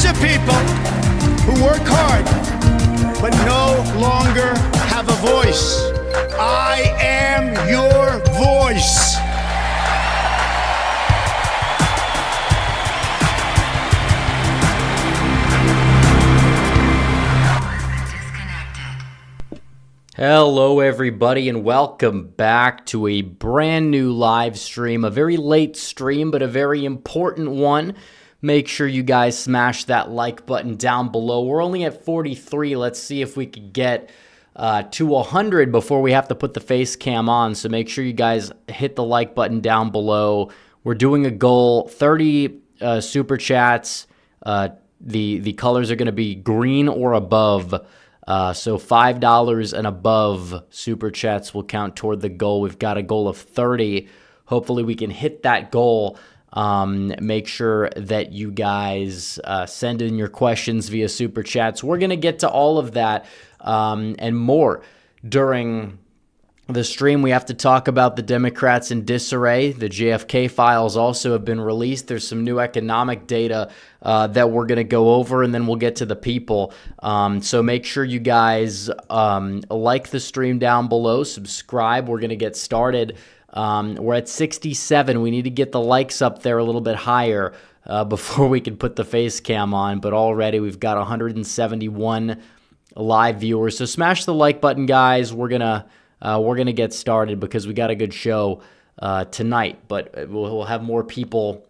bunch of people who work hard but no longer have a voice. I am your voice. Hello everybody and welcome back to a brand new live stream, a very late stream but a very important one. Make sure you guys smash that like button down below. We're only at 43. Let's see if we could get to 100 before we have to put the face cam on. So make sure you guys hit the like button down below. We're doing a goal, 30 super chats. The colors are going to be green or above. So $5 and above super chats will count toward the goal. We've got a goal of 30. Hopefully we can hit that goal. Make sure that you guys send in your questions via super chats. We're going to get to all of that and more during the stream. We have to talk about the Democrats in disarray. The JFK files also have been released. There's some new economic data that we're going to go over, and then we'll get to the people. So make sure you guys like the stream down below, subscribe. We're going to get started. We're at 67. We need to get the likes up there a little bit higher before we can put the face cam on. But already we've got 171 live viewers. So smash the like button, guys. We're gonna get started because we got a good show tonight. But we'll have more people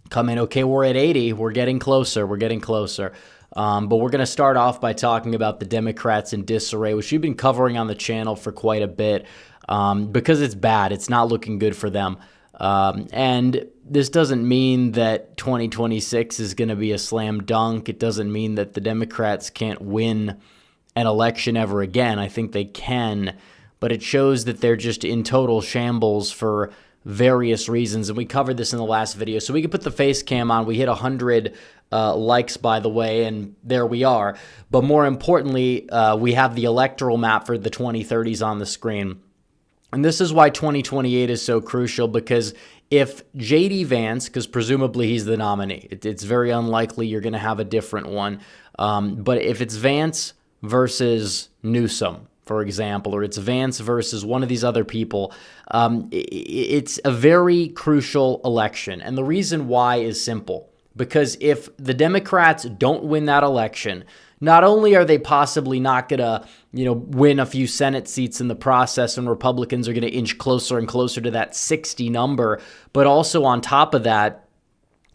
come in. Okay, we're at 80. We're getting closer. We're getting closer. But we're going to start off by talking about the Democrats in disarray, which we've been covering on the channel for quite a bit because it's bad. It's not looking good for them. And this doesn't mean that 2026 is going to be a slam dunk. It doesn't mean that the Democrats can't win an election ever again. I think they can, but it shows that they're just in total shambles for various reasons, and we covered this in the last video. So we can put the face cam on. We hit 100 likes, by the way, and there we are. But more importantly, we have the electoral map for the 2030s on the screen. And this is why 2028 is so crucial, because if J.D. Vance, because presumably he's the nominee, it's very unlikely you're going to have a different one. But if it's Vance versus Newsom, for example, or it's Vance versus one of these other people, it's a very crucial election. And the reason why is simple, because if the Democrats don't win that election, not only are they possibly not going to, win a few Senate seats in the process, and Republicans are going to inch closer and closer to that 60 number, but also on top of that,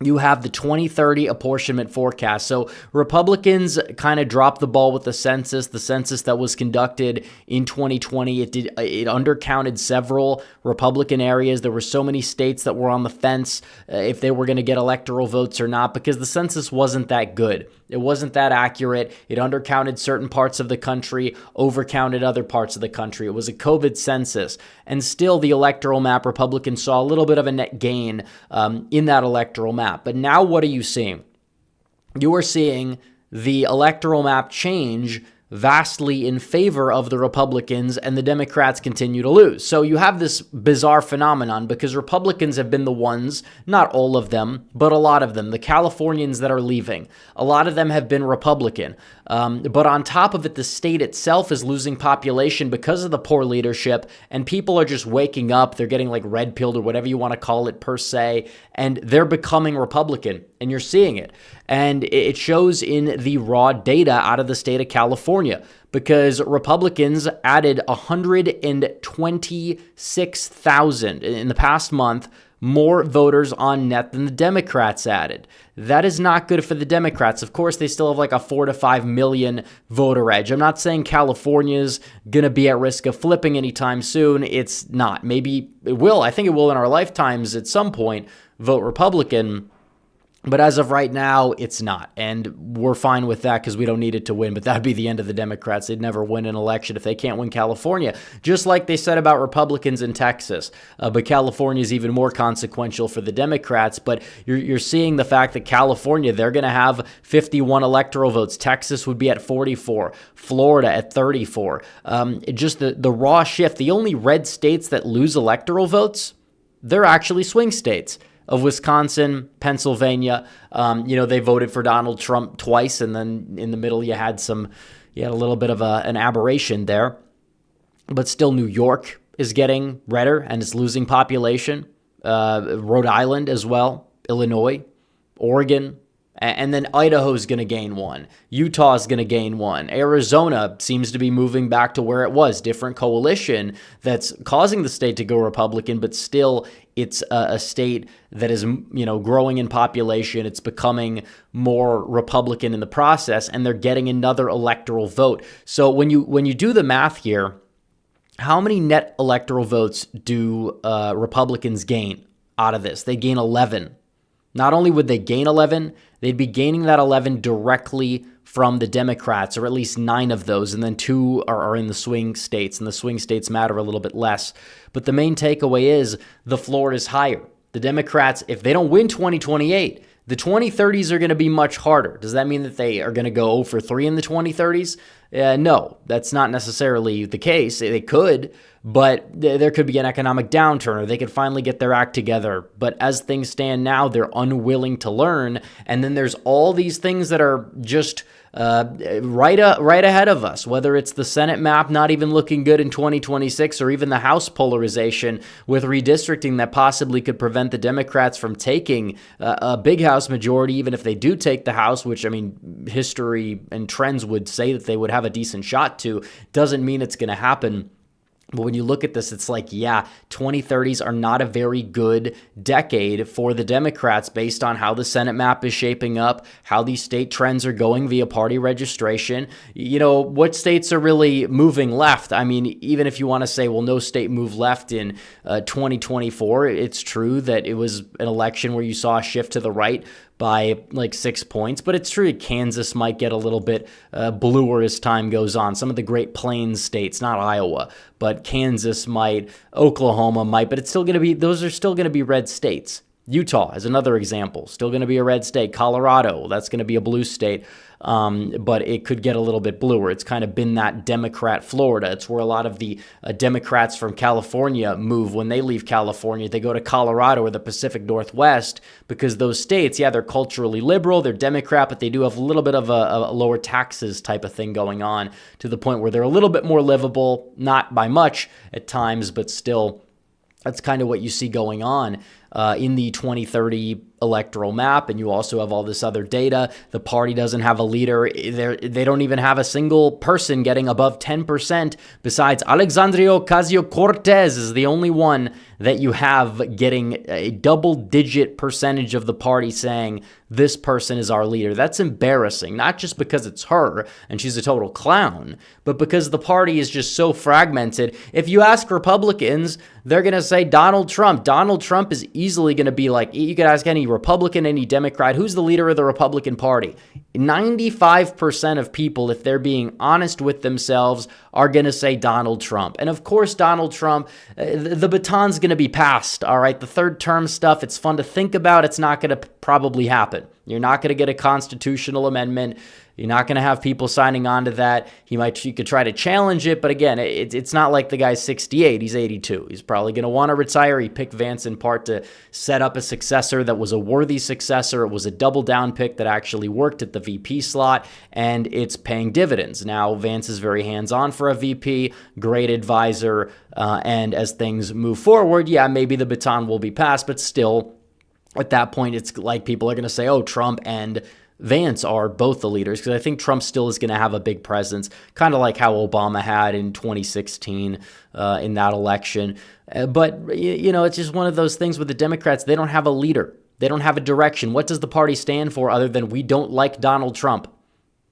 you have the 2030 apportionment forecast. So Republicans kind of dropped the ball with the census that was conducted in 2020. It undercounted several Republican areas. There were so many states that were on the fence if they were going to get electoral votes or not, because the census wasn't that good. It wasn't that accurate. It undercounted certain parts of the country, overcounted other parts of the country. It was a COVID census. And still, the electoral map, Republicans saw a little bit of a net gain in that electoral map. But now what are you seeing? You are seeing the electoral map change vastly in favor of the Republicans, and the Democrats continue to lose. So you have this bizarre phenomenon because Republicans have been the ones, not all of them, but a lot of them, the Californians that are leaving, a lot of them have been Republican. But on top of it, the state itself is losing population because of the poor leadership, and people are just waking up. They're getting like red-pilled or whatever you want to call it per se, and they're becoming Republican, and you're seeing it. And it shows in the raw data out of the state of California, because Republicans added 126,000 in the past month, more voters on net than the Democrats added. That is not good for the Democrats. Of course, they still have like a 4 to 5 million voter edge. I'm not saying California's going to be at risk of flipping anytime soon. It's not. Maybe it will. I think it will in our lifetimes at some point vote Republican. But as of right now, it's not. And we're fine with that because we don't need it to win. But that would be the end of the Democrats. They'd never win an election if they can't win California. Just like they said about Republicans in Texas. But California is even more consequential for the Democrats. But you're seeing the fact that California, they're going to have 51 electoral votes. Texas would be at 44. Florida at 34. Just the raw shift. The only red states that lose electoral votes, they're actually swing states. of Wisconsin, Pennsylvania. They voted for Donald Trump twice, and then in the middle you had a little bit of an aberration there. But still, New York is getting redder and is losing population. Rhode Island as well, Illinois, Oregon, and then Idaho's going to gain one. Utah's going to gain one. Arizona seems to be moving back to where it was. Different coalition that's causing the state to go Republican, but still it's a state that is, growing in population. It's becoming more Republican in the process, and they're getting another electoral vote. So when you do the math here, how many net electoral votes do Republicans gain out of this? They gain 11. Not only would they gain 11, they'd be gaining that 11 directly from the Democrats, or at least 9 of those, and then 2 are in the swing states, and the swing states matter a little bit less. But the main takeaway is the floor is higher. The Democrats, if they don't win 2028, the 2030s are going to be much harder. Does that mean that they are going to go 0 for 3 in the 2030s? No, that's not necessarily the case. They could, but there could be an economic downturn, or they could finally get their act together. But as things stand now, they're unwilling to learn. And then there's all these things that are just right ahead of us, whether it's the Senate map not even looking good in 2026, or even the House polarization with redistricting that possibly could prevent the Democrats from taking a big House majority, even if they do take the House, which, history and trends would say that they would have a decent shot to. Doesn't mean it's going to happen. But when you look at this, it's like, 2030s are not a very good decade for the Democrats based on how the Senate map is shaping up, how these state trends are going via party registration. What states are really moving left? Even if you want to say, well, no state moved left in 2024, it's true that it was an election where you saw a shift to the right by like 6 points, but it's true Kansas might get a little bit bluer as time goes on. Some of the Great Plains states, not Iowa, but Kansas might, Oklahoma might, but those are still going to be red states. Utah is another example, still going to be a red state. Colorado, that's going to be a blue state, but it could get a little bit bluer. It's kind of been that Democrat Florida. It's where a lot of the Democrats from California move. When they leave California, they go to Colorado or the Pacific Northwest, because those states, they're culturally liberal, they're Democrat, but they do have a little bit of a lower taxes type of thing going on, to the point where they're a little bit more livable, not by much at times, but still, that's kind of what you see going on in the 2030 electoral map. And you also have all this other data. The party doesn't have a leader. They don't even have a single person getting above 10%, besides Alexandria Ocasio-Cortez is the only one that you have getting a double-digit percentage of the party saying, this person is our leader. That's embarrassing, not just because it's her and she's a total clown, but because the party is just so fragmented. If you ask Republicans, they're going to say Donald Trump. Donald Trump is easily going to be like, you could ask any Republican, any Democrat, who's the leader of the Republican Party? 95% of people, if they're being honest with themselves, are going to say Donald Trump. And of course, Donald Trump, the baton's going to be passed, all right? The third term stuff, it's fun to think about. It's not going to probably happen. You're not going to get a constitutional amendment. You're not going to have people signing on to that. You could try to challenge it, but again, it's not like the guy's 68, he's 82. He's probably going to want to retire. He picked Vance in part to set up a successor that was a worthy successor. It was a double down pick that actually worked at the VP slot, and it's paying dividends. Now, Vance is very hands-on for a VP, great advisor, and as things move forward, maybe the baton will be passed, but still, at that point, it's like people are going to say, oh, Trump and Vance are both the leaders, because I think Trump still is going to have a big presence, kind of like how Obama had in 2016 in that election. But, it's just one of those things with the Democrats. They don't have a leader. They don't have a direction. What does the party stand for other than we don't like Donald Trump?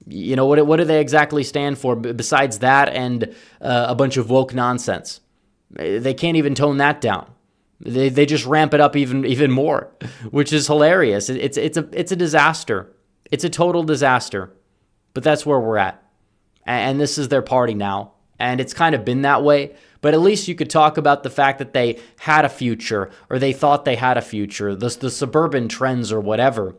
What do they exactly stand for besides that and a bunch of woke nonsense? They can't even tone that down. They just ramp it up even more, which is hilarious. It's a disaster. It's a total disaster, but that's where we're at. And this is their party now. And it's kind of been that way, but at least you could talk about the fact that they had a future, or they thought they had a future, the suburban trends or whatever.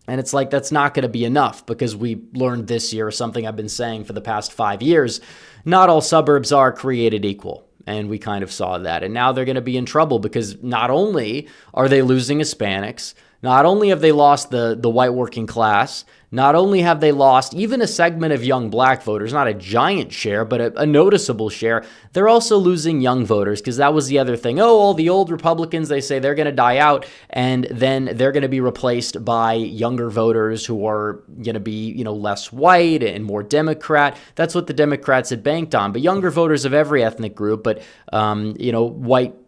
And it's like, that's not going to be enough, because we learned this year, something I've been saying for the past 5 years, not all suburbs are created equal. And we kind of saw that. And now they're going to be in trouble because not only are they losing Hispanics, not only have they lost the white working class, not only have they lost even a segment of young black voters, not a giant share, but a noticeable share, they're also losing young voters because that was the other thing. Oh, all the old Republicans, they say they're going to die out, and then they're going to be replaced by younger voters who are going to be, less white and more Democrat. That's what the Democrats had banked on. But younger voters of every ethnic group, but,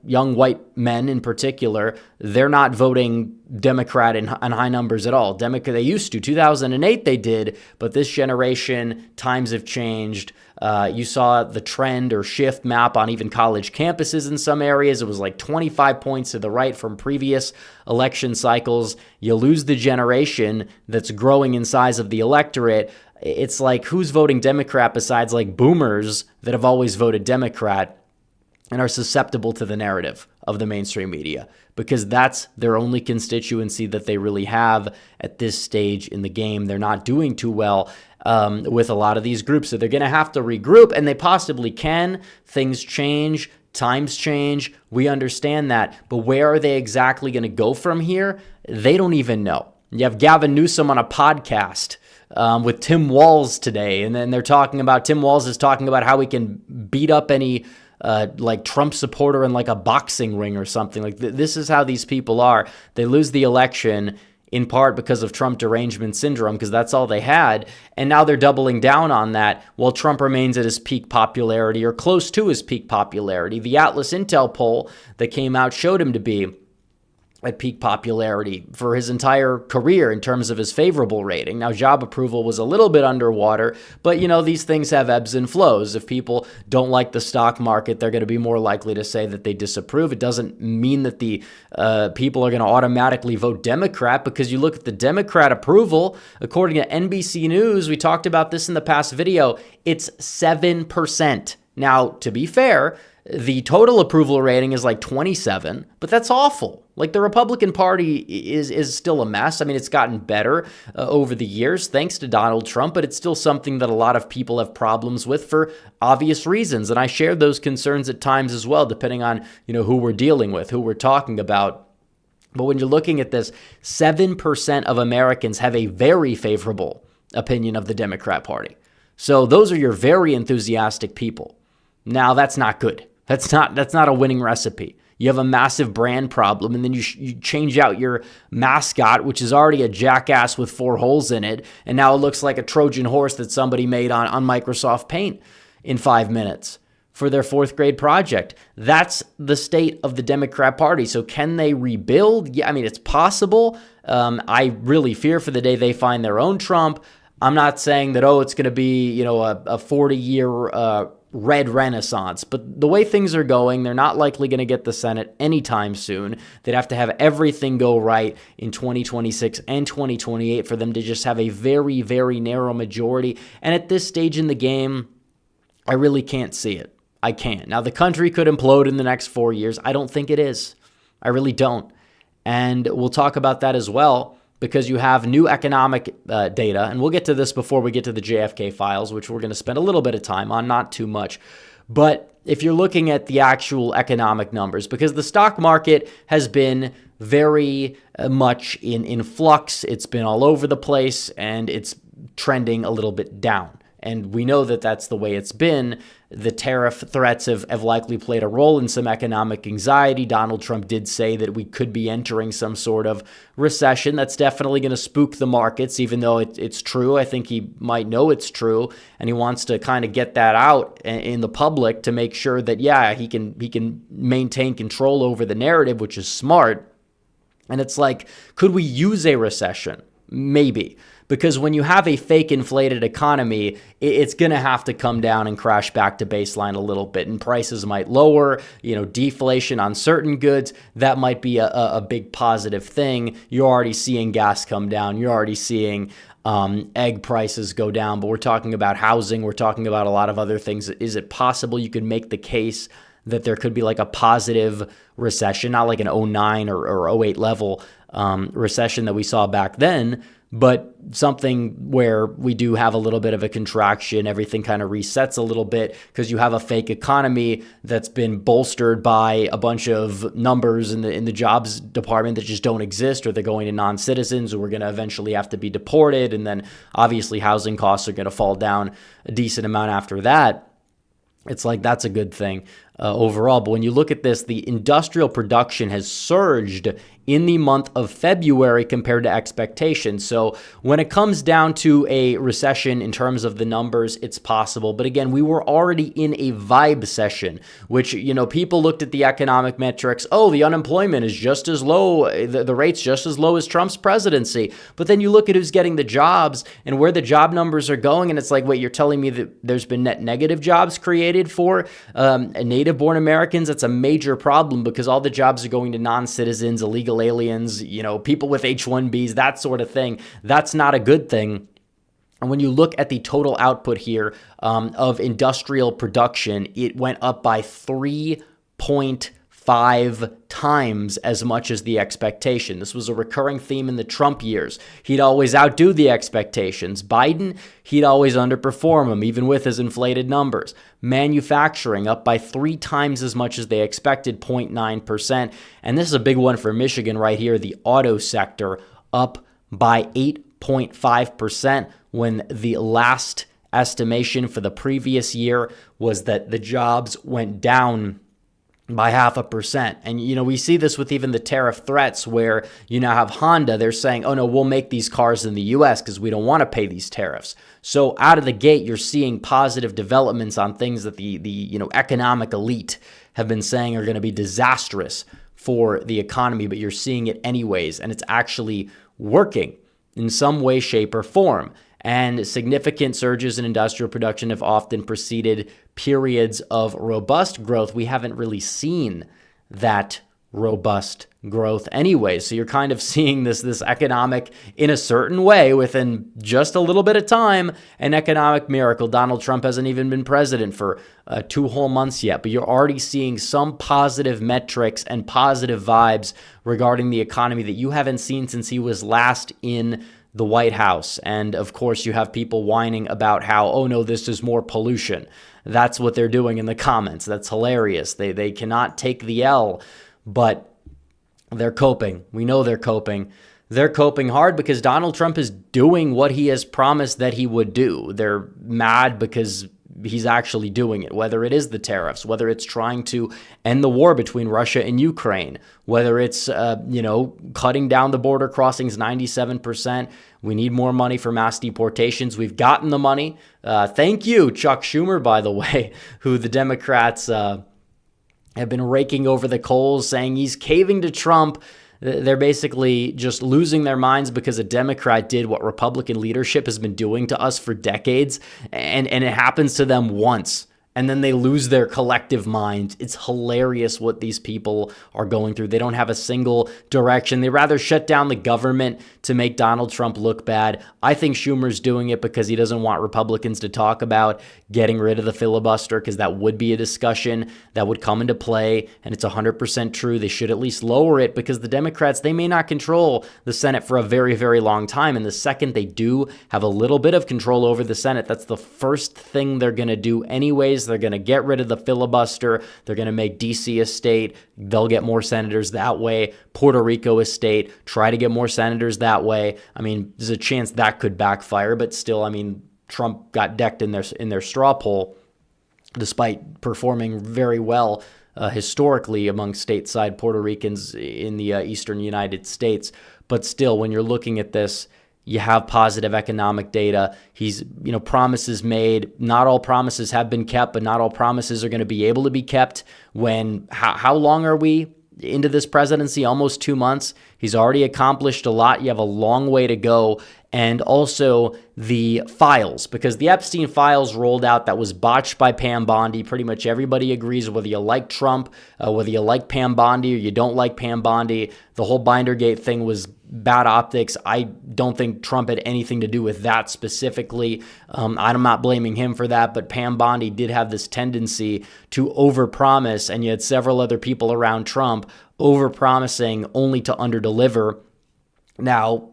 young white men in particular, they're not voting Democrat in high numbers at all. They used to. 2008 they did, but this generation, times have changed. You saw the trend or shift map on even college campuses in some areas. It was like 25 points to the right from previous election cycles. You lose the generation that's growing in size of the electorate. It's like, who's voting Democrat besides like boomers that have always voted Democrat and are susceptible to the narrative of the mainstream media, because that's their only constituency that they really have at this stage in the game. They're not doing too well with a lot of these groups, so they're going to have to regroup, and they possibly can. Things change, times change, we understand that, but where are they exactly going to go from here? They don't even know. You have Gavin Newsom on a podcast with Tim Walz today, and then Tim Walz is talking about how he can beat up any Trump supporter in like a boxing ring or something. Like this is how these people are. They lose the election in part because of Trump derangement syndrome, because that's all they had. And now they're doubling down on that while Trump remains at his peak popularity or close to his peak popularity. The Atlas Intel poll that came out showed him to be at peak popularity for his entire career in terms of his favorable rating. Now, job approval was a little bit underwater, but these things have ebbs and flows. If people don't like the stock market, they're going to be more likely to say that they disapprove. It doesn't mean that the people are going to automatically vote Democrat, because you look at the Democrat approval, according to NBC News, we talked about this in the past video, it's 7%. Now, to be fair, the total approval rating is like 27, but that's awful. Like, the Republican Party is still a mess. I mean, it's gotten better over the years thanks to Donald Trump, but it's still something that a lot of people have problems with for obvious reasons. And I share those concerns at times as well, depending on, who we're dealing with, who we're talking about. But when you're looking at this, 7% of Americans have a very favorable opinion of the Democrat Party. So those are your very enthusiastic people. Now, that's not good. That's not a winning recipe. You have a massive brand problem, and then you change out your mascot, which is already a jackass with 4 holes in it, and now it looks like a Trojan horse that somebody made on Microsoft Paint in 5 minutes for their 4th grade project. That's the state of the Democrat Party. So can they rebuild? Yeah, I mean, it's possible. I really fear for the day they find their own Trump. I'm not saying that, it's going to be, a 40-year red renaissance, but the way things are going, they're not likely going to get the Senate anytime soon. They'd have to have everything go right in 2026 and 2028 for them to just have a very, very narrow majority. And at this stage in the game, I really can't see it. I can't. Now, the country could implode in the next 4 years. I don't think it is. I really don't. And we'll talk about that as well, because you have new economic data, and we'll get to this before we get to the JFK files, which we're going to spend a little bit of time on, not too much. But if you're looking at the actual economic numbers, because the stock market has been very much in flux, it's been all over the place, and it's trending a little bit down. And we know that that's the way it's been. The tariff threats have likely played a role in some economic anxiety. Donald Trump did say that we could be entering some sort of recession. That's definitely going to spook the markets, even though it's true. I think he might know it's true, and he wants to kind of get that out in the public to make sure that, he can maintain control over the narrative, which is smart. And it's like, could we use a recession? Maybe. Because when you have a fake inflated economy, it's going to have to come down and crash back to baseline a little bit, and prices might lower, deflation on certain goods. That might be a big positive thing. You're already seeing gas come down. You're already seeing egg prices go down, but we're talking about housing. We're talking about a lot of other things. Is it possible you could make the case that there could be like a positive recession, not like an 09 or 08 level recession that we saw back then, but something where we do have a little bit of a contraction. Everything kind of resets a little bit because you have a fake economy that's been bolstered by a bunch of numbers in the jobs department that just don't exist, or they're going to non-citizens who are going to eventually have to be deported. And then obviously housing costs are going to fall down a decent amount after that. It's like that's a good thing overall. But when you look at this, the industrial production has surged in the month of February compared to expectations. So when it comes down to a recession in terms of the numbers, it's possible. But again, we were already in a vibe session, which, people looked at the economic metrics. Oh, the unemployment is just as low. The rate's just as low as Trump's presidency. But then you look at who's getting the jobs and where the job numbers are going. And it's like, wait, you're telling me that there's been net negative jobs created for native-born Americans? That's a major problem because all the jobs are going to non-citizens, illegal aliens, people with H-1Bs, that sort of thing. That's not a good thing. And when you look at the total output here of industrial production, it went up by 3.5 times as much as the expectation. This was a recurring theme in the Trump years. He'd always outdo the expectations. Biden, he'd always underperform them, even with his inflated numbers. Manufacturing up by 3 times as much as they expected, 0.9%. And this is a big one for Michigan right here. The auto sector up by 8.5% when the last estimation for the previous year was that the jobs went down by 0.5%. And, we see this with even the tariff threats where you now have Honda. They're saying, oh, no, we'll make these cars in the U.S. because we don't want to pay these tariffs. So out of the gate, you're seeing positive developments on things that the economic elite have been saying are going to be disastrous for the economy, but you're seeing it anyways. And it's actually working in some way, shape, or form. And significant surges in industrial production have often preceded periods of robust growth. We haven't really seen that robust growth anyway. So you're kind of seeing this economic, in a certain way, within just a little bit of time, an economic miracle. Donald Trump hasn't even been president for 2 whole months yet, but you're already seeing some positive metrics and positive vibes regarding the economy that you haven't seen since he was last in the White House. And of course, you have people whining about how, oh no, this is more pollution. That's what they're doing in the comments. That's hilarious. They cannot take the L, but they're coping. We know they're coping. They're coping hard because Donald Trump is doing what he has promised that he would do. They're mad because he's actually doing it, whether it is the tariffs, whether it's trying to end the war between Russia and Ukraine, whether it's, cutting down the border crossings 97%. We need more money for mass deportations. We've gotten the money. Thank you, Chuck Schumer, by the way, who the Democrats have been raking over the coals, saying he's caving to Trump. They're basically just losing their minds because a Democrat did what Republican leadership has been doing to us for decades, and it happens to them once. And then they lose their collective mind. It's hilarious what these people are going through. They don't have a single direction. They rather shut down the government to make Donald Trump look bad. I think Schumer's doing it because he doesn't want Republicans to talk about getting rid of the filibuster, because that would be a discussion that would come into play. And it's 100% true. They should at least lower it, because the Democrats, they may not control the Senate for a very, very long time. And the second they do have a little bit of control over the Senate, that's the first thing they're going to do anyways. They're going to get rid of the filibuster. They're going to make D.C. a state. They'll get more senators that way. Puerto Rico a state. Try to get more senators that way. I mean, there's a chance that could backfire, but still, I mean, Trump got decked in their straw poll, despite performing very well historically among stateside Puerto Ricans in the eastern United States. But still, when you're looking at this, you have positive economic data. He's, promises made. Not all promises have been kept, but not all promises are going to be able to be kept. How long are we into this presidency? Almost 2 months. He's already accomplished a lot. You have a long way to go. And also the files, because the Epstein files rolled out that was botched by Pam Bondi. Pretty much everybody agrees, whether you like Trump, whether you like Pam Bondi or you don't like Pam Bondi. The whole Bindergate thing was bad optics. I don't think Trump had anything to do with that specifically. I'm not blaming him for that, but Pam Bondi did have this tendency to overpromise, and you had several other people around Trump overpromising only to underdeliver. Now,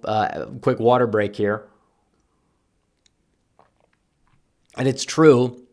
quick water break here. And it's true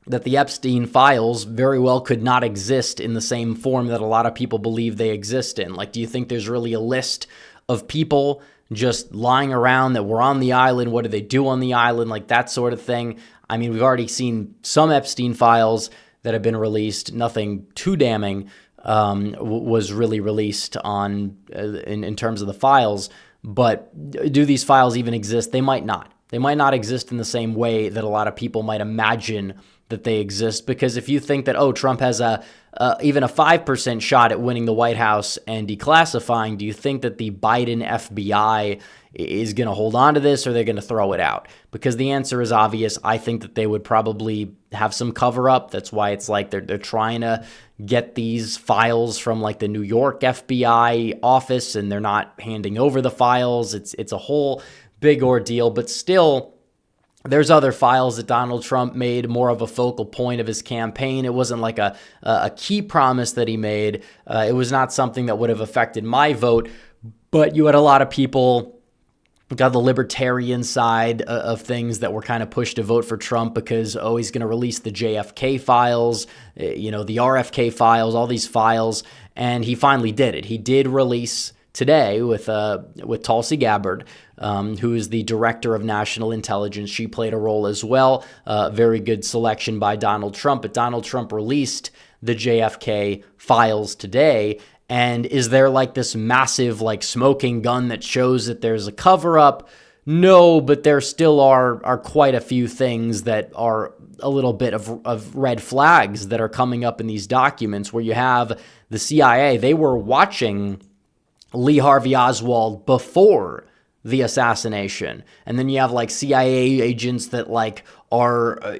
that the Epstein files very well could not exist in the same form that a lot of people believe they exist in. Like, do you think there's really a list of people just lying around that were on the island? What do they do on the island? Like that sort of thing. I mean, we've already seen some Epstein files that have been released. Nothing too damning was really released on in terms of the files. But do these files even exist? They might not. They might not exist in the same way that a lot of people might imagine that they exist. Because if you think that, oh, Trump has even a 5% shot at winning the White House and declassifying, do you think that the Biden FBI is going to hold on to this, or they're going to throw it out? Because the answer is obvious. I think that they would probably have some cover up. That's why it's like they're trying to get these files from like the New York FBI office, and they're not handing over the files. It's a whole big ordeal, but still, there's other files that Donald Trump made more of a focal point of his campaign. It wasn't like a key promise that he made. It was not something that would have affected my vote, but you had a lot of people, got the libertarian side of things, that were kind of pushed to vote for Trump because, oh, he's going to release the JFK files, the RFK files, all these files, and he finally did it. He did release today with Tulsi Gabbard, who is the director of national intelligence. She played a role as well. Very good selection by Donald Trump. But Donald Trump released the JFK files today. And is there like this massive like smoking gun that shows that there's a cover up? No, but there still are quite a few things that are a little bit of red flags that are coming up in these documents, where you have the CIA. They were watching Lee Harvey Oswald before the assassination. And then you have like CIA agents that like are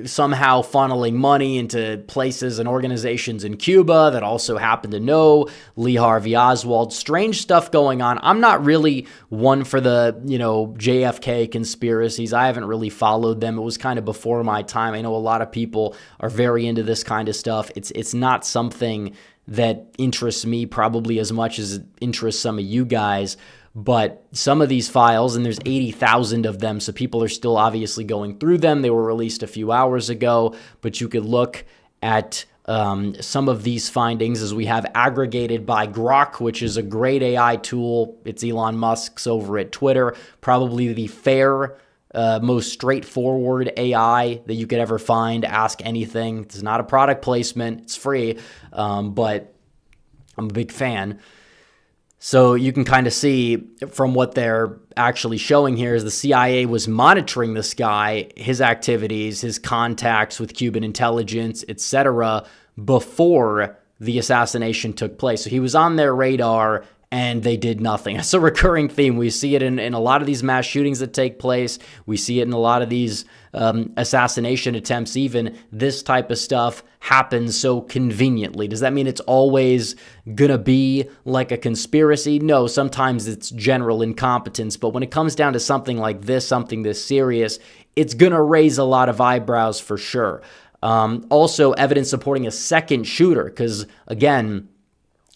somehow funneling money into places and organizations in Cuba that also happen to know Lee Harvey Oswald. Strange stuff going on. I'm not really one for the, JFK conspiracies. I haven't really followed them. It was kind of before my time. I know a lot of people are very into this kind of stuff. It's not something that interests me probably as much as it interests some of you guys. But some of these files, and there's 80,000 of them, so people are still obviously going through them. They were released a few hours ago, but you could look at some of these findings as we have aggregated by Grok, which is a great AI tool. It's Elon Musk's over at Twitter, probably the fair, most straightforward AI that you could ever find. Ask anything. It's not a product placement. It's free, but I'm a big fan. So you can kind of see from what they're actually showing here is the CIA was monitoring this guy, his activities, his contacts with Cuban intelligence, etc., before the assassination took place. So he was on their radar, and they did nothing. It's a recurring theme. We see it in a lot of these mass shootings that take place. We see it in a lot of these assassination attempts. Even this type of stuff happens so conveniently. Does that mean it's always gonna be like a conspiracy? No, sometimes it's general incompetence. But when it comes down to something like this, something this serious, it's gonna raise a lot of eyebrows for sure. Also, evidence supporting a second shooter, because again,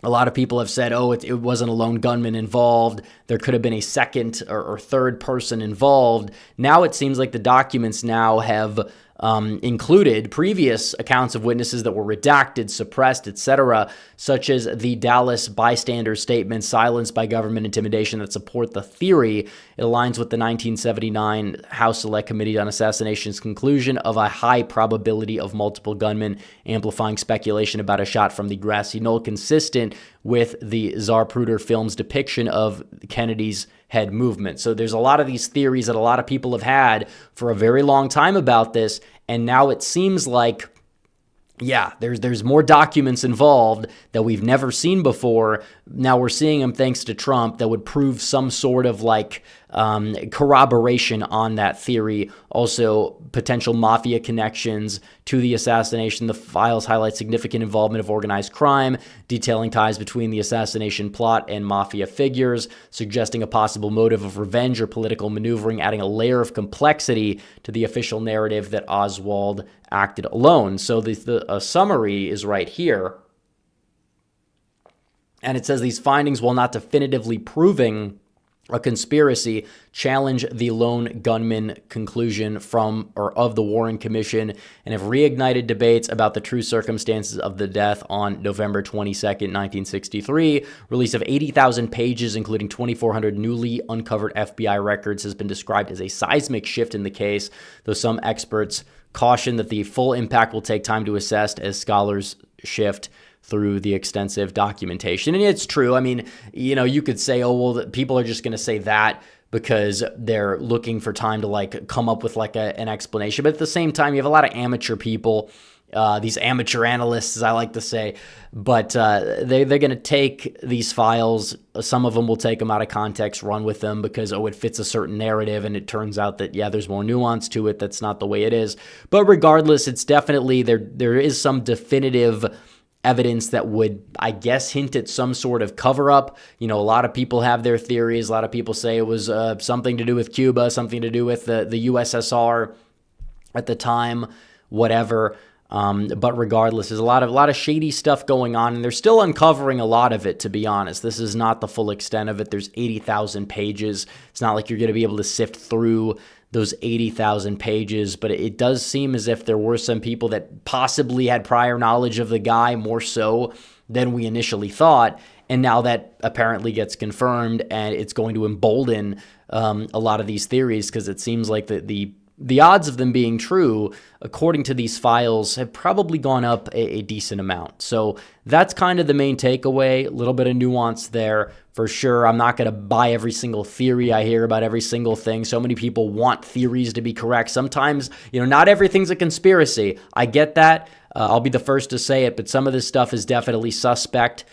a lot of people have said, oh, it wasn't a lone gunman involved. There could have been a second or third person involved. Now it seems like the documents now have included previous accounts of witnesses that were redacted, suppressed, etc., such as the Dallas bystander statement, silenced by government intimidation, that support the theory. It aligns with the 1979 House Select Committee on Assassination's conclusion of a high probability of multiple gunmen, amplifying speculation about a shot from the grassy knoll, consistent with the Zapruder film's depiction of Kennedy's head movement. So there's a lot of these theories that a lot of people have had for a very long time about this, and now it seems like, yeah, there's more documents involved that we've never seen before. Now we're seeing them thanks to Trump, that would prove some sort of like corroboration on that theory. Also, potential mafia connections to the assassination. The files highlight significant involvement of organized crime, detailing ties between the assassination plot and mafia figures, suggesting a possible motive of revenge or political maneuvering, adding a layer of complexity to the official narrative that Oswald acted alone. So the summary is right here. And it says these findings, while not definitively proving a conspiracy, challenge the lone gunman conclusion from or of the Warren Commission, and have reignited debates about the true circumstances of the death on November 22nd, 1963. Release of 80,000 pages, including 2,400 newly uncovered FBI records, has been described as a seismic shift in the case, though some experts caution that the full impact will take time to assess as scholars shift through the extensive documentation. And it's true. I mean, you could say, oh, well, people are just going to say that because they're looking for time to come up with an explanation. But at the same time, you have a lot of amateur people, these amateur analysts, as I like to say, but they're going to take these files. Some of them will take them out of context, run with them because, it fits a certain narrative. And it turns out that, there's more nuance to it. That's not the way it is. But regardless, it's definitely, there is some definitive evidence that would, I guess, hint at some sort of cover-up. A lot of people have their theories. A lot of people say it was something to do with Cuba, something to do with the USSR at the time, whatever. But regardless, there's a lot of shady stuff going on, and they're still uncovering a lot of it, to be honest. This is not the full extent of it. There's 80,000 pages. It's not like you're going to be able to sift through those 80,000 pages, but it does seem as if there were some people that possibly had prior knowledge of the guy more so than we initially thought, and now that apparently gets confirmed, and it's going to embolden a lot of these theories because it seems like the odds of them being true, according to these files, have probably gone up a decent amount. So that's kind of the main takeaway. A little bit of nuance there for sure. I'm not going to buy every single theory I hear about every single thing. So many people want theories to be correct. Sometimes, not everything's a conspiracy. I get that. I'll be the first to say it, but some of this stuff is definitely suspect.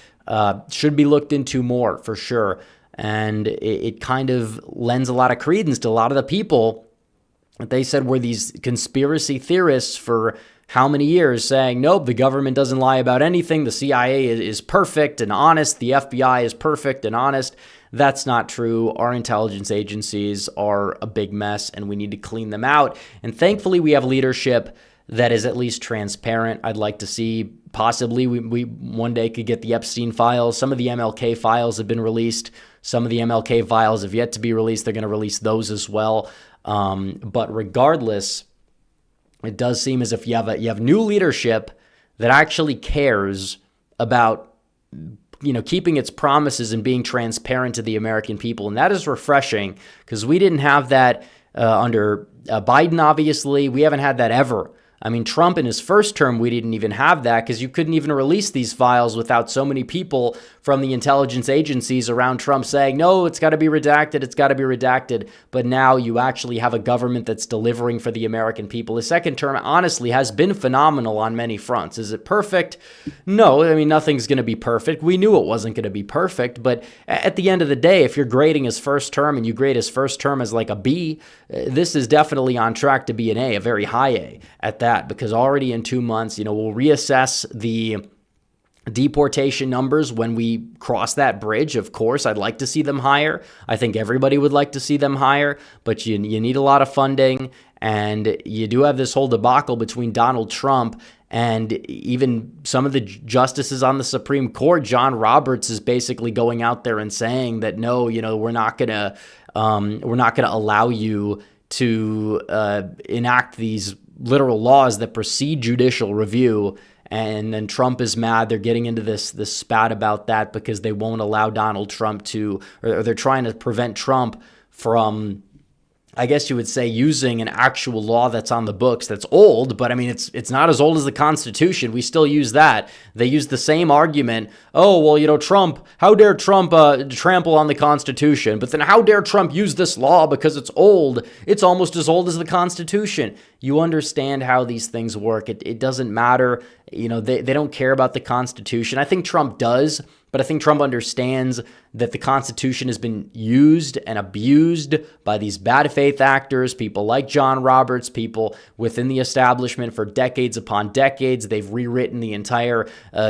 Should be looked into more for sure. And it kind of lends a lot of credence to a lot of the people that they said were these conspiracy theorists for how many years, saying, nope, the government doesn't lie about anything. The CIA is perfect and honest. The FBI is perfect and honest. That's not true. Our intelligence agencies are a big mess, and we need to clean them out. And thankfully, we have leadership that is at least transparent. I'd like to see possibly we one day could get the Epstein files. Some of the MLK files have been released. Some of the MLK files have yet to be released. They're going to release those as well. But regardless, it does seem as if you have new leadership that actually cares about keeping its promises and being transparent to the American people, and that is refreshing because we didn't have that under Biden. Obviously, we haven't had that ever. I mean, Trump in his first term, we didn't even have that because you couldn't even release these files without so many people from the intelligence agencies around Trump saying, no, it's got to be redacted, it's got to be redacted. But now you actually have a government that's delivering for the American people. His second term, honestly, has been phenomenal on many fronts. Is it perfect? No, I mean, nothing's going to be perfect. We knew it wasn't going to be perfect. But at the end of the day, if you're grading his first term and you grade his first term as like a B, this is definitely on track to be an A, a very high A at that. Because already in 2 months, we'll reassess the deportation numbers when we cross that bridge. Of course, I'd like to see them higher. I think everybody would like to see them higher, but you need a lot of funding, and you do have this whole debacle between Donald Trump and even some of the justices on the Supreme Court. John Roberts is basically going out there and saying that no, we're not gonna allow you to enact these literal laws that precede judicial review. And then Trump is mad. They're getting into this spat about that because they won't allow Donald Trump to, or they're trying to prevent Trump from, I guess you would say, using an actual law that's on the books that's old, but I mean, it's not as old as the Constitution. We still use that. They use the same argument. Oh, well, Trump, how dare Trump trample on the Constitution? But then how dare Trump use this law because it's old? It's almost as old as the Constitution. You understand how these things work. It doesn't matter. They don't care about the Constitution. I think Trump does, but I think Trump understands that the Constitution has been used and abused by these bad faith actors, people like John Roberts, people within the establishment for decades upon decades. They've rewritten the entire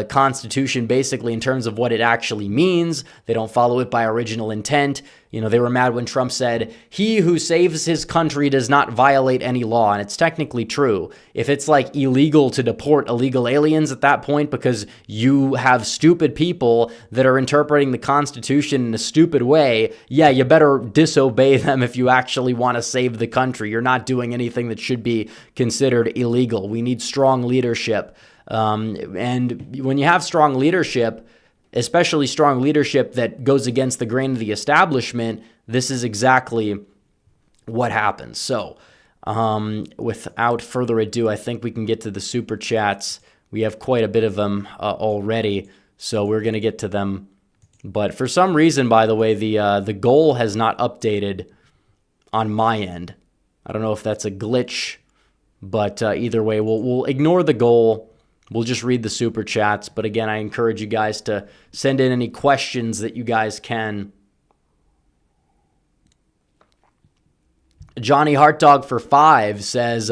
Constitution basically in terms of what it actually means. They don't follow it by original intent. They were mad when Trump said, he who saves his country does not violate any law. And it's technically true. If it's like illegal to deport illegal aliens at that point because you have stupid people that are interpreting the Constitution Constitution in a stupid way, yeah, you better disobey them if you actually want to save the country. You're not doing anything that should be considered illegal. We need strong leadership. And when you have strong leadership, especially strong leadership that goes against the grain of the establishment, this is exactly what happens. So, without further ado, I think we can get to the super chats. We have quite a bit of them already, so we're going to get to them. But for some reason, by the way, the goal has not updated on my end. I don't know if that's a glitch, but either way, we'll ignore the goal. We'll just read the super chats. But again, I encourage you guys to send in any questions that you guys can. Johnny Heartdog for 5 says,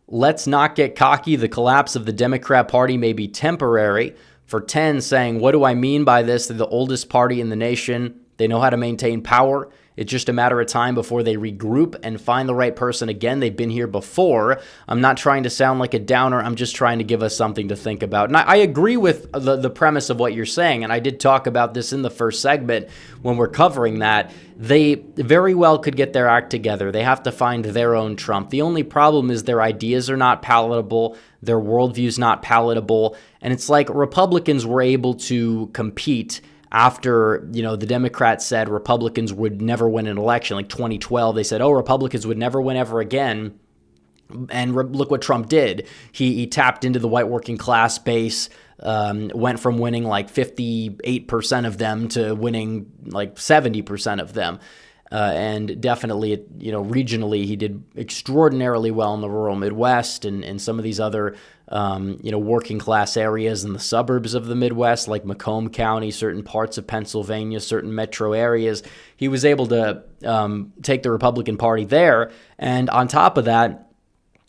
let's not get cocky. The collapse of the Democrat Party may be temporary. For 10 saying, what do I mean by this? They're the oldest party in the nation. They know how to maintain power. It's just a matter of time before they regroup and find the right person again. They've been here before. I'm not trying to sound like a downer. I'm just trying to give us something to think about. And I agree with the premise of what you're saying, and I did talk about this in the first segment when we're covering that. They very well could get their act together. They have to find their own Trump. The only problem is their ideas are not palatable. Their worldview's not palatable. And it's like Republicans were able to compete after, the Democrats said Republicans would never win an election, like 2012. They said, Republicans would never win ever again. And look what Trump did. He tapped into the white working class base, went from winning like 58% of them to winning like 70% of them. And definitely, regionally, he did extraordinarily well in the rural Midwest and some of these other, working class areas in the suburbs of the Midwest, like Macomb County, certain parts of Pennsylvania, certain metro areas. He was able to take the Republican Party there. And on top of that,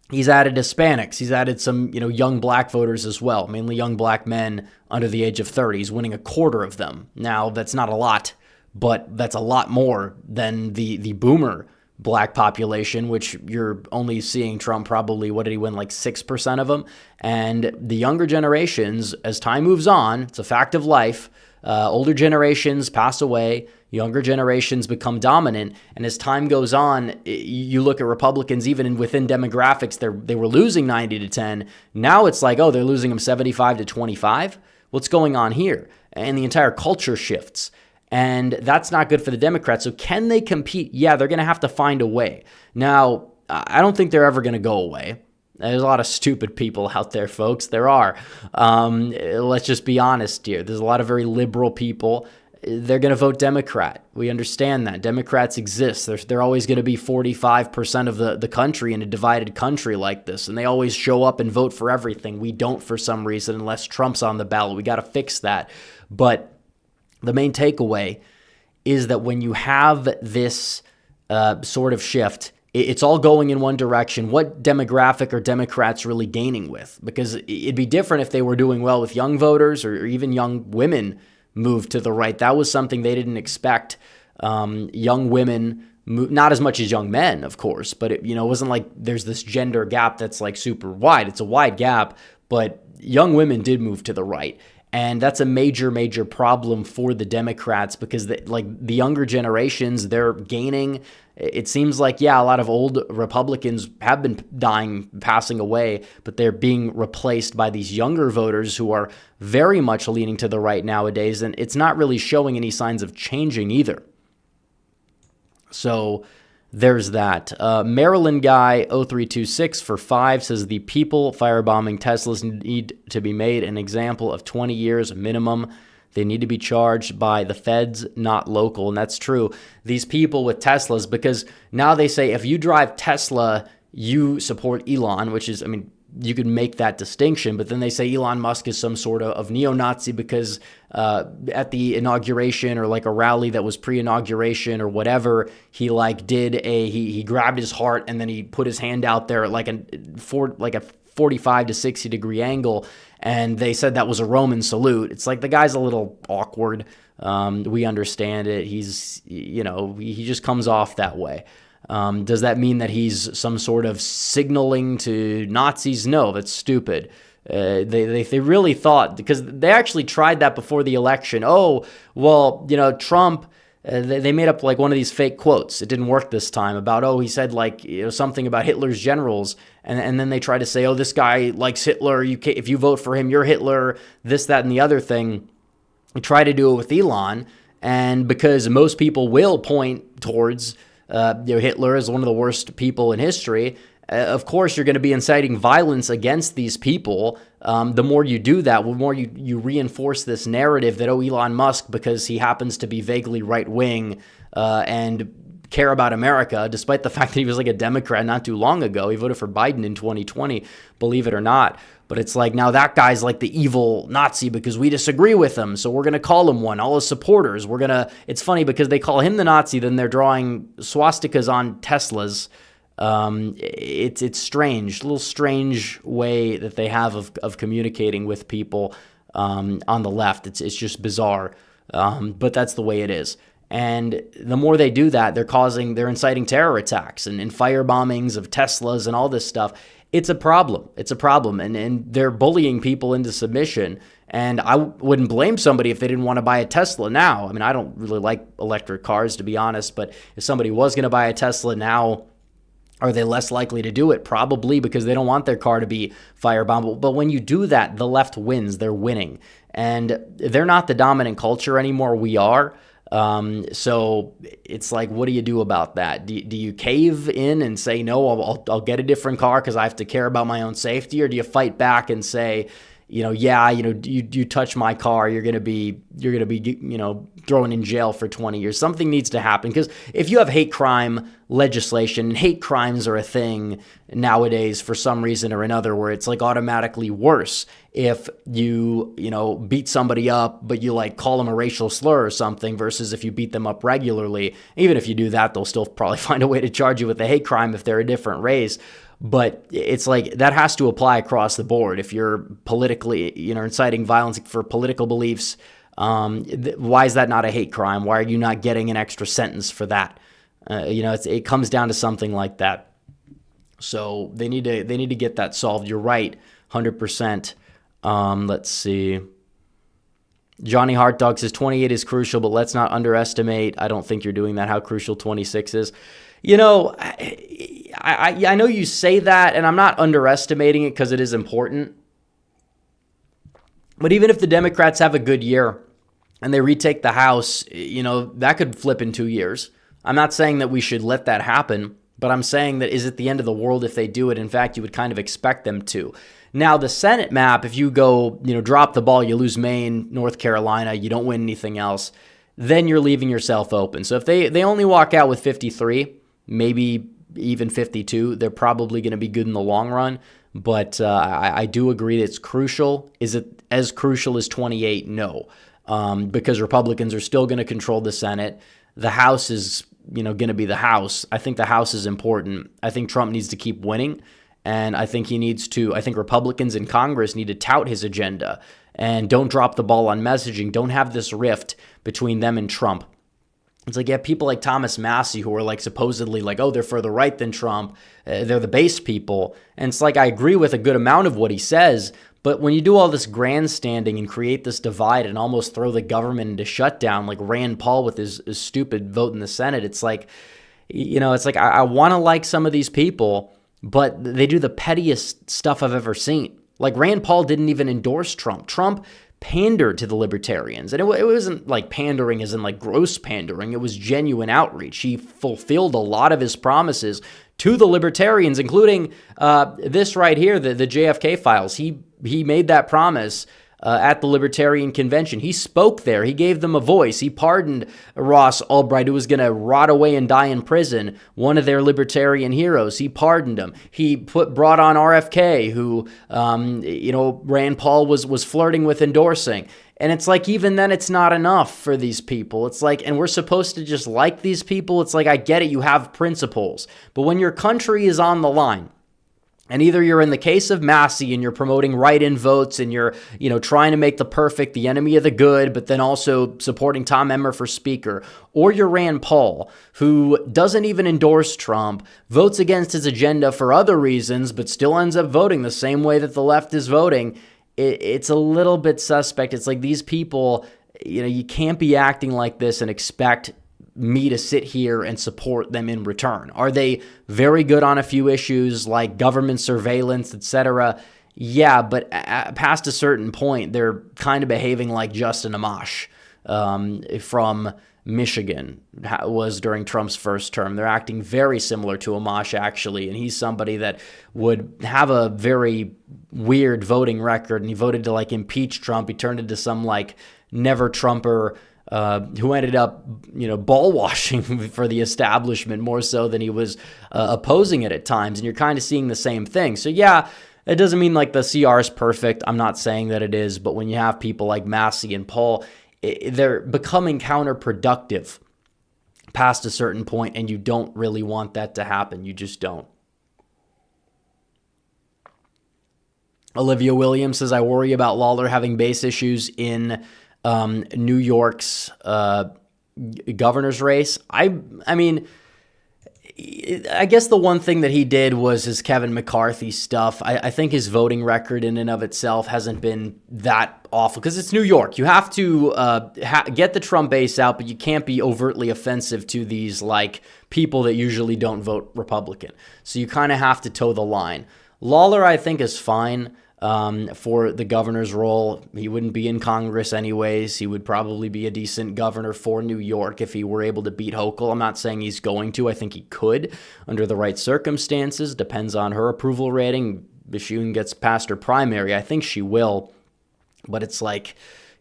he's added Hispanics. He's added some, young black voters as well, mainly young black men under the age of 30. He's winning a quarter of them. Now, that's not a lot, but that's a lot more than the boomer black population, which you're only seeing Trump probably, what did he win, like 6% of them? And the younger generations, as time moves on, it's a fact of life, older generations pass away, younger generations become dominant, and as time goes on, you look at Republicans, even within demographics, they were losing 90-10. Now it's like, they're losing them 75-25. What's going on here? And the entire culture shifts. And that's not good for the Democrats. So can they compete? Yeah, they're going to have to find a way. Now, I don't think they're ever going to go away. There's a lot of stupid people out there, folks. There are. Let's just be honest here. There's a lot of very liberal people. They're going to vote Democrat. We understand that. Democrats exist. They're always going to be 45% of the country in a divided country like this. And they always show up and vote for everything. We don't for some reason unless Trump's on the ballot. We got to fix that. But the main takeaway is that when you have this sort of shift, it's all going in one direction. What demographic are Democrats really gaining with? Because it'd be different if they were doing well with young voters or even young women move to the right. That was something they didn't expect. Young women, not as much as young men, of course, but it wasn't like there's this gender gap that's like super wide. It's a wide gap, but young women did move to the right. And that's a major, major problem for the Democrats because the younger generations, they're gaining. It seems like, a lot of old Republicans have been passing away, but they're being replaced by these younger voters who are very much leaning to the right nowadays. And it's not really showing any signs of changing either. So there's that. Maryland guy 0326 for 5 says the people firebombing Teslas need to be made an example of 20 years minimum. They need to be charged by the feds, not local. And that's true. These people with Teslas, because now they say if you drive Tesla, you support Elon, which is, you could make that distinction, but then they say Elon Musk is some sort of neo-Nazi because at the inauguration or like a rally that was pre-inauguration or whatever, he he grabbed his heart and then he put his hand out there at like a 45 to 60 degree angle, and they said that was a Roman salute. It's like the guy's a little awkward. We understand it. He's, he just comes off that way. Does that mean that he's some sort of signaling to Nazis? No, that's stupid. They really thought, because they actually tried that before the election. Oh, well, Trump, they made up like one of these fake quotes. It didn't work this time about, he said like, something about Hitler's generals. And then they try to say, this guy likes Hitler. If you vote for him, you're Hitler, this, that, and the other thing. They try to do it with Elon. And because most people will point towards Hitler as one of the worst people in history, of course, you're going to be inciting violence against these people. The more you do that, the more you reinforce this narrative that, Elon Musk, because he happens to be vaguely right-wing and care about America, despite the fact that he was like a Democrat not too long ago. He voted for Biden in 2020, believe it or not. But it's like, now that guy's like the evil Nazi because we disagree with him, so we're going to call him one. All his supporters, it's funny because they call him the Nazi, then they're drawing swastikas on Teslas. It's strange, a little strange way that they have of communicating with people on the left. It's just bizarre, but that's the way it is. And the more they do that, they're inciting terror attacks and fire bombings of Teslas and all this stuff. It's a problem. It's a problem. And they're bullying people into submission. And I wouldn't blame somebody if they didn't want to buy a Tesla now. I mean, I don't really like electric cars, to be honest. But if somebody was going to buy a Tesla now, are they less likely to do it? Probably, because they don't want their car to be firebombed. But when you do that, the left wins. They're winning. And they're not the dominant culture anymore. We are. So it's like, what do you do about that? Do you cave in and say, no, I'll get a different car because I have to care about my own safety? Or do you fight back and say, you touch my car, you're going to be thrown in jail for 20 years. Something needs to happen, because if you have hate crime legislation, and hate crimes are a thing nowadays for some reason or another, where it's like automatically worse if you beat somebody up, but you like call them a racial slur or something, versus if you beat them up regularly. Even if you do that, they'll still probably find a way to charge you with a hate crime if they're a different race. But it's like that has to apply across the board. If you're politically, inciting violence for political beliefs, why is that not a hate crime? Why are you not getting an extra sentence for that? It comes down to something like that. So they need to get that solved. You're right, 100%. Let's see. Johnny Hart Dog says 28 is crucial, but let's not underestimate. I don't think you're doing that. How crucial 26 is. I know you say that, and I'm not underestimating it because it is important. But even if the Democrats have a good year and they retake the House, that could flip in 2 years. I'm not saying that we should let that happen, but I'm saying that is it the end of the world if they do it? In fact, you would kind of expect them to. Now, the Senate map, if you go, drop the ball, you lose Maine, North Carolina, you don't win anything else, then you're leaving yourself open. So if they only walk out with 53, maybe even 52, they're probably going to be good in the long run. But I do agree that it's crucial. Is it as crucial as 28? No, because Republicans are still going to control the Senate. The House is going to be the House. I think the House is important. I think Trump needs to keep winning. And I think I think Republicans in Congress need to tout his agenda and don't drop the ball on messaging. Don't have this rift between them and Trump. It's like, people like Thomas Massey who are like supposedly like, they're further right than Trump. They're the base people. And it's like, I agree with a good amount of what he says. But when you do all this grandstanding and create this divide and almost throw the government into shutdown, like Rand Paul with his stupid vote in the Senate, it's like, I want to like some of these people, but they do the pettiest stuff I've ever seen. Like Rand Paul didn't even endorse Trump. Trump pandered to the libertarians. And it wasn't like pandering as in like gross pandering. It was genuine outreach. He fulfilled a lot of his promises to the libertarians, including this right here, the JFK files. He made that promise at the Libertarian Convention. He spoke there. He gave them a voice. He pardoned Ross Ulbright, who was going to rot away and die in prison, one of their libertarian heroes. He pardoned him. He brought on RFK, who, Rand Paul was flirting with endorsing. And it's like, even then, it's not enough for these people. It's like, and we're supposed to just like these people. It's like, I get it. You have principles. But when your country is on the line, And either you're in the case of Massey and you're promoting write-in votes and you're, trying to make the perfect the enemy of the good, but then also supporting Tom Emmer for speaker, or you're Rand Paul, who doesn't even endorse Trump, votes against his agenda for other reasons, but still ends up voting the same way that the left is voting. It's a little bit suspect. It's like these people, you can't be acting like this and expect me to sit here and support them in return. Are they very good on a few issues like government surveillance, etc.? Yeah, but past a certain point, they're kind of behaving like Justin Amash from Michigan was during Trump's first term. They're acting very similar to Amash, actually, and he's somebody that would have a very weird voting record, and he voted to impeach Trump. He turned into some never Trumper who ended up, ball washing for the establishment more so than he was opposing it at times. And you're kind of seeing the same thing. So yeah, it doesn't mean the CR is perfect. I'm not saying that it is, but when you have people like Massey and Paul, they're becoming counterproductive past a certain point, and you don't really want that to happen. You just don't. Olivia Williams says, I worry about Lawler having base issues in New York's governor's race. I mean, I guess the one thing that he did was his Kevin McCarthy stuff. I think his voting record in and of itself hasn't been that awful because it's New York. You have to get the Trump base out, but you can't be overtly offensive to these people that usually don't vote Republican. So you kind of have to toe the line. Lawler, I think, is fine for the governor's role. He wouldn't be in Congress anyways. He would probably be a decent governor for New York if he were able to beat Hochul. I'm not saying he's going to. I think he could under the right circumstances. Depends on her approval rating. If she even gets past her primary, I think she will. But it's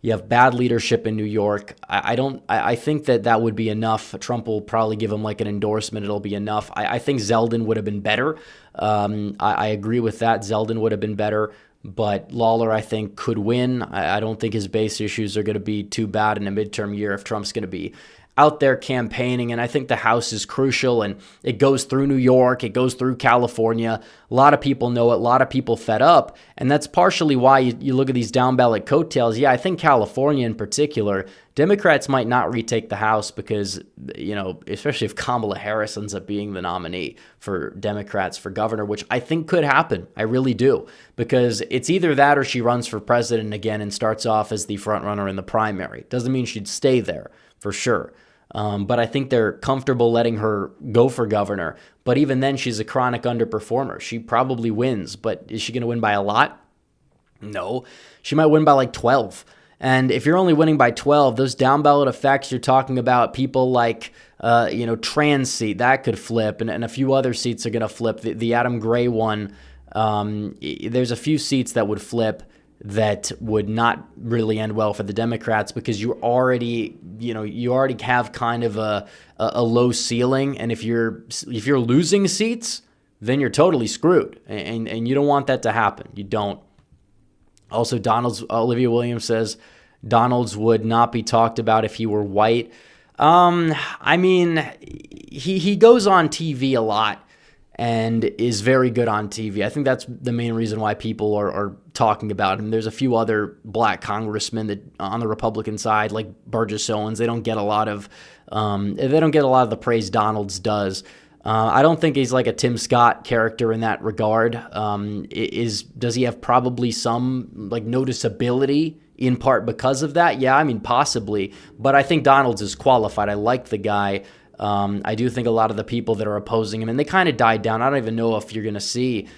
you have bad leadership in New York. I think that would be enough. Trump will probably give him an endorsement. It'll be enough. I think Zeldin would have been better. I agree with that. Zeldin would have been better. But Lawler, I think, could win. I don't think his base issues are going to be too bad in a midterm year if Trump's going to be out there campaigning. And I think the House is crucial, and it goes through New York. It goes through California. A lot of people know it. A lot of people fed up. And that's partially why you look at these down-ballot coattails. Yeah, I think California in particular, Democrats might not retake the House because, especially if Kamala Harris ends up being the nominee for Democrats for governor, which I think could happen. I really do. Because it's either that or she runs for president again and starts off as the front runner in the primary. Doesn't mean she'd stay there, for sure. But I think they're comfortable letting her go for governor. But even then, she's a chronic underperformer. She probably wins, but is she going to win by a lot? No. She might win by 12. And if you're only winning by 12, those down ballot effects, you're talking about people trans seat, that could flip, and a few other seats are going to flip. The Adam Gray one, there's a few seats that would flip that would not really end well for the Democrats because you already have kind of a low ceiling, and if you're losing seats, then you're totally screwed, and you don't want that to happen. You don't. Also, Olivia Williams says Donalds would not be talked about if he were white. I mean, he goes on TV a lot and is very good on TV. I think that's the main reason why people are talking about him. There's a few other black congressmen that on the Republican side, like Burgess Owens, they don't get a lot of the praise Donalds does. I don't think he's like a Tim Scott character in that regard. Does he have probably some noticeability in part because of that? Yeah, I mean, possibly. But I think Donalds is qualified. I like the guy. I do think a lot of the people that are opposing him, and they kind of died down. I don't even know if you're going to see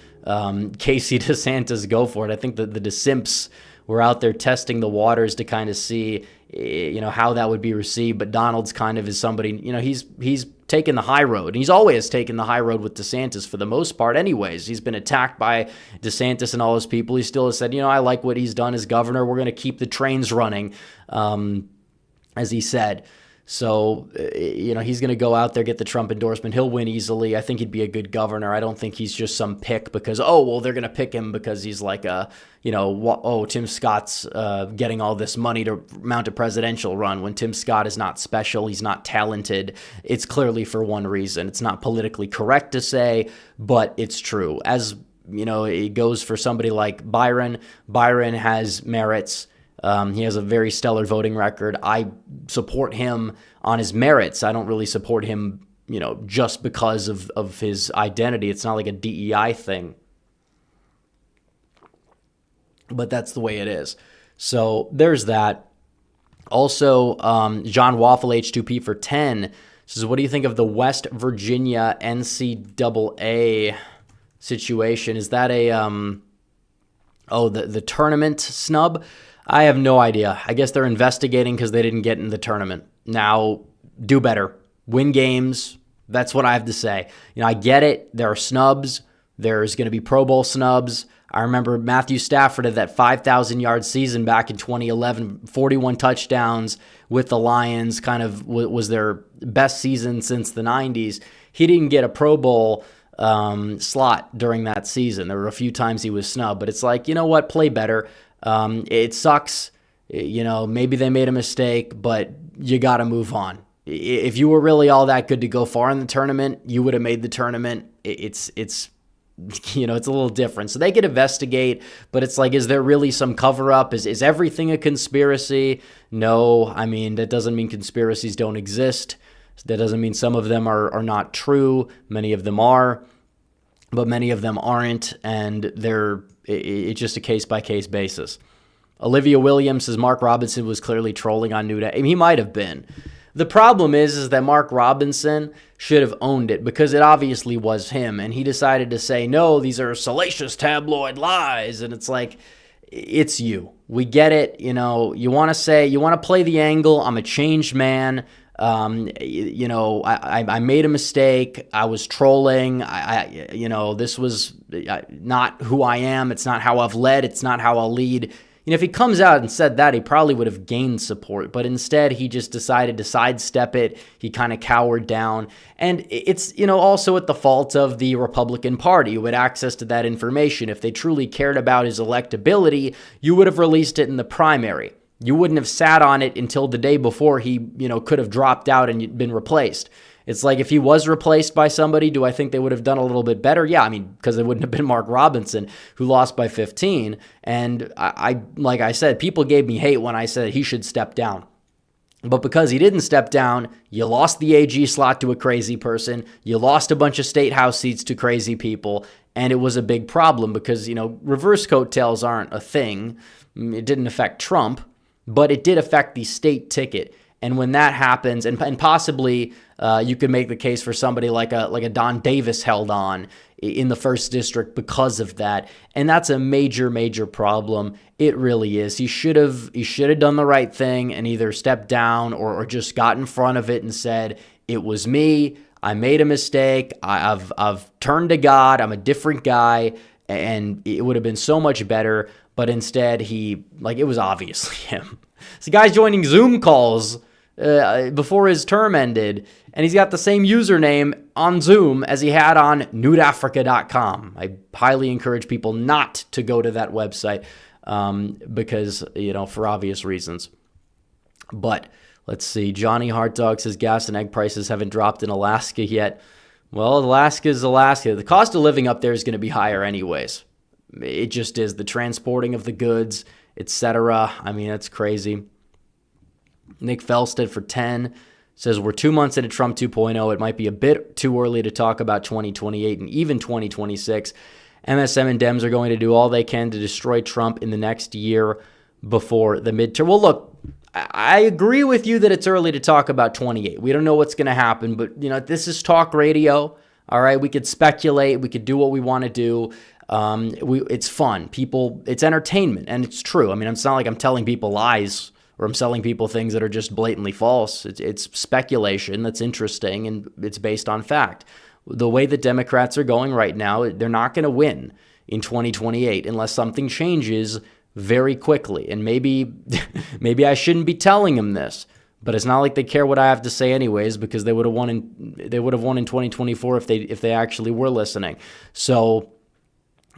Casey DeSantis go for it. I think the DeSimps were out there testing the waters to kind of see, how that would be received. But Donalds kind of is somebody, he's taken the high road. And he's always taken the high road with DeSantis for the most part anyways. He's been attacked by DeSantis and all those people. He still has said, I like what he's done as governor. We're going to keep the trains running, as he said. So, he's going to go out there, get the Trump endorsement. He'll win easily. I think he'd be a good governor. I don't think he's just some pick because, they're going to pick him because he's like Tim Scott's getting all this money to mount a presidential run. When Tim Scott is not special, he's not talented. It's clearly for one reason. It's not politically correct to say, but it's true. As it goes for somebody like Byron. Byron has merits. He has a very stellar voting record. I support him on his merits. I don't really support him, just because of his identity. It's not like a DEI thing. But that's the way it is. So there's that. Also, John Waffle H2P for 10 says, what do you think of the West Virginia NCAA situation? Is that the tournament snub? I have no idea. I guess they're investigating because they didn't get in the tournament. Now, do better. Win games. That's what I have to say. I get it. There are snubs. There's going to be Pro Bowl snubs. I remember Matthew Stafford had that 5,000-yard season back in 2011, 41 touchdowns with the Lions, kind of was their best season since the 90s. He didn't get a Pro Bowl slot during that season. There were a few times he was snubbed, but it's like, you know what, play better. It sucks. Maybe they made a mistake, but you got to move on. If you were really all that good to go far in the tournament, you would have made the tournament. It's a little different. So they could investigate, but it's like, is there really some cover up? Is everything a conspiracy? No. I mean, that doesn't mean conspiracies don't exist. That doesn't mean some of them are not true. Many of them are, but many of them aren't. And it's just a case-by-case basis. Olivia Williams says Mark Robinson was clearly trolling on Nuda. I mean, he might have been. The problem is that Mark Robinson should have owned it because it obviously was him. And he decided to say, no, these are salacious tabloid lies. And it's like, it's you. We get it. You want to play the angle. I'm a changed man. I made a mistake. I was trolling. This was not who I am. It's not how I've led. It's not how I'll lead. If he comes out and said that, he probably would have gained support. But instead, he just decided to sidestep it. He kind of cowered down. And it's, also at the fault of the Republican Party who had access to that information. If they truly cared about his electability, you would have released it in the primary. You wouldn't have sat on it until the day before he, could have dropped out and been replaced. It's like if he was replaced by somebody, do I think they would have done a little bit better? Yeah, I mean, because it wouldn't have been Mark Robinson, who lost by 15. And I like I said, people gave me hate when I said he should step down. But because he didn't step down, you lost the AG slot to a crazy person. You lost a bunch of state house seats to crazy people. And it was a big problem because, reverse coattails aren't a thing. It didn't affect Trump, but it did affect the state ticket. And when that happens, and possibly you could make the case for somebody like a Don Davis held on in the 1st District because of that. And that's a major, major problem. It really is. He should have done the right thing and either stepped down or just got in front of it and said, it was me. I made a mistake. I've turned to God. I'm a different guy. And it would have been so much better. But instead, it was obviously him. So guy's joining Zoom calls before his term ended, and he's got the same username on Zoom as he had on nudeafrica.com. I highly encourage people not to go to that website because, for obvious reasons. But let's see. Johnny Hart Dog says gas and egg prices haven't dropped in Alaska yet. Well, Alaska's Alaska. The cost of living up there is going to be higher anyways. It just is. The transporting of the goods, etc. I mean, that's crazy. Nick Felstead for 10 says, we're 2 months into Trump 2.0. It might be a bit too early to talk about 2028 and even 2026. MSM and Dems are going to do all they can to destroy Trump in the next year before the midterm. Well, look, I agree with you that it's early to talk about 28. We don't know what's going to happen, but this is talk radio. All right, we could speculate. We could do what we want to do. It's fun. It's entertainment, and it's true. I mean, it's not like I'm telling people lies or I'm selling people things that are just blatantly false. It's speculation that's interesting, and it's based on fact. The way the Democrats are going right now, they're not going to win in 2028 unless something changes very quickly. And maybe I shouldn't be telling them this, but it's not like they care what I have to say anyways, because they would have won in 2024 if they actually were listening. So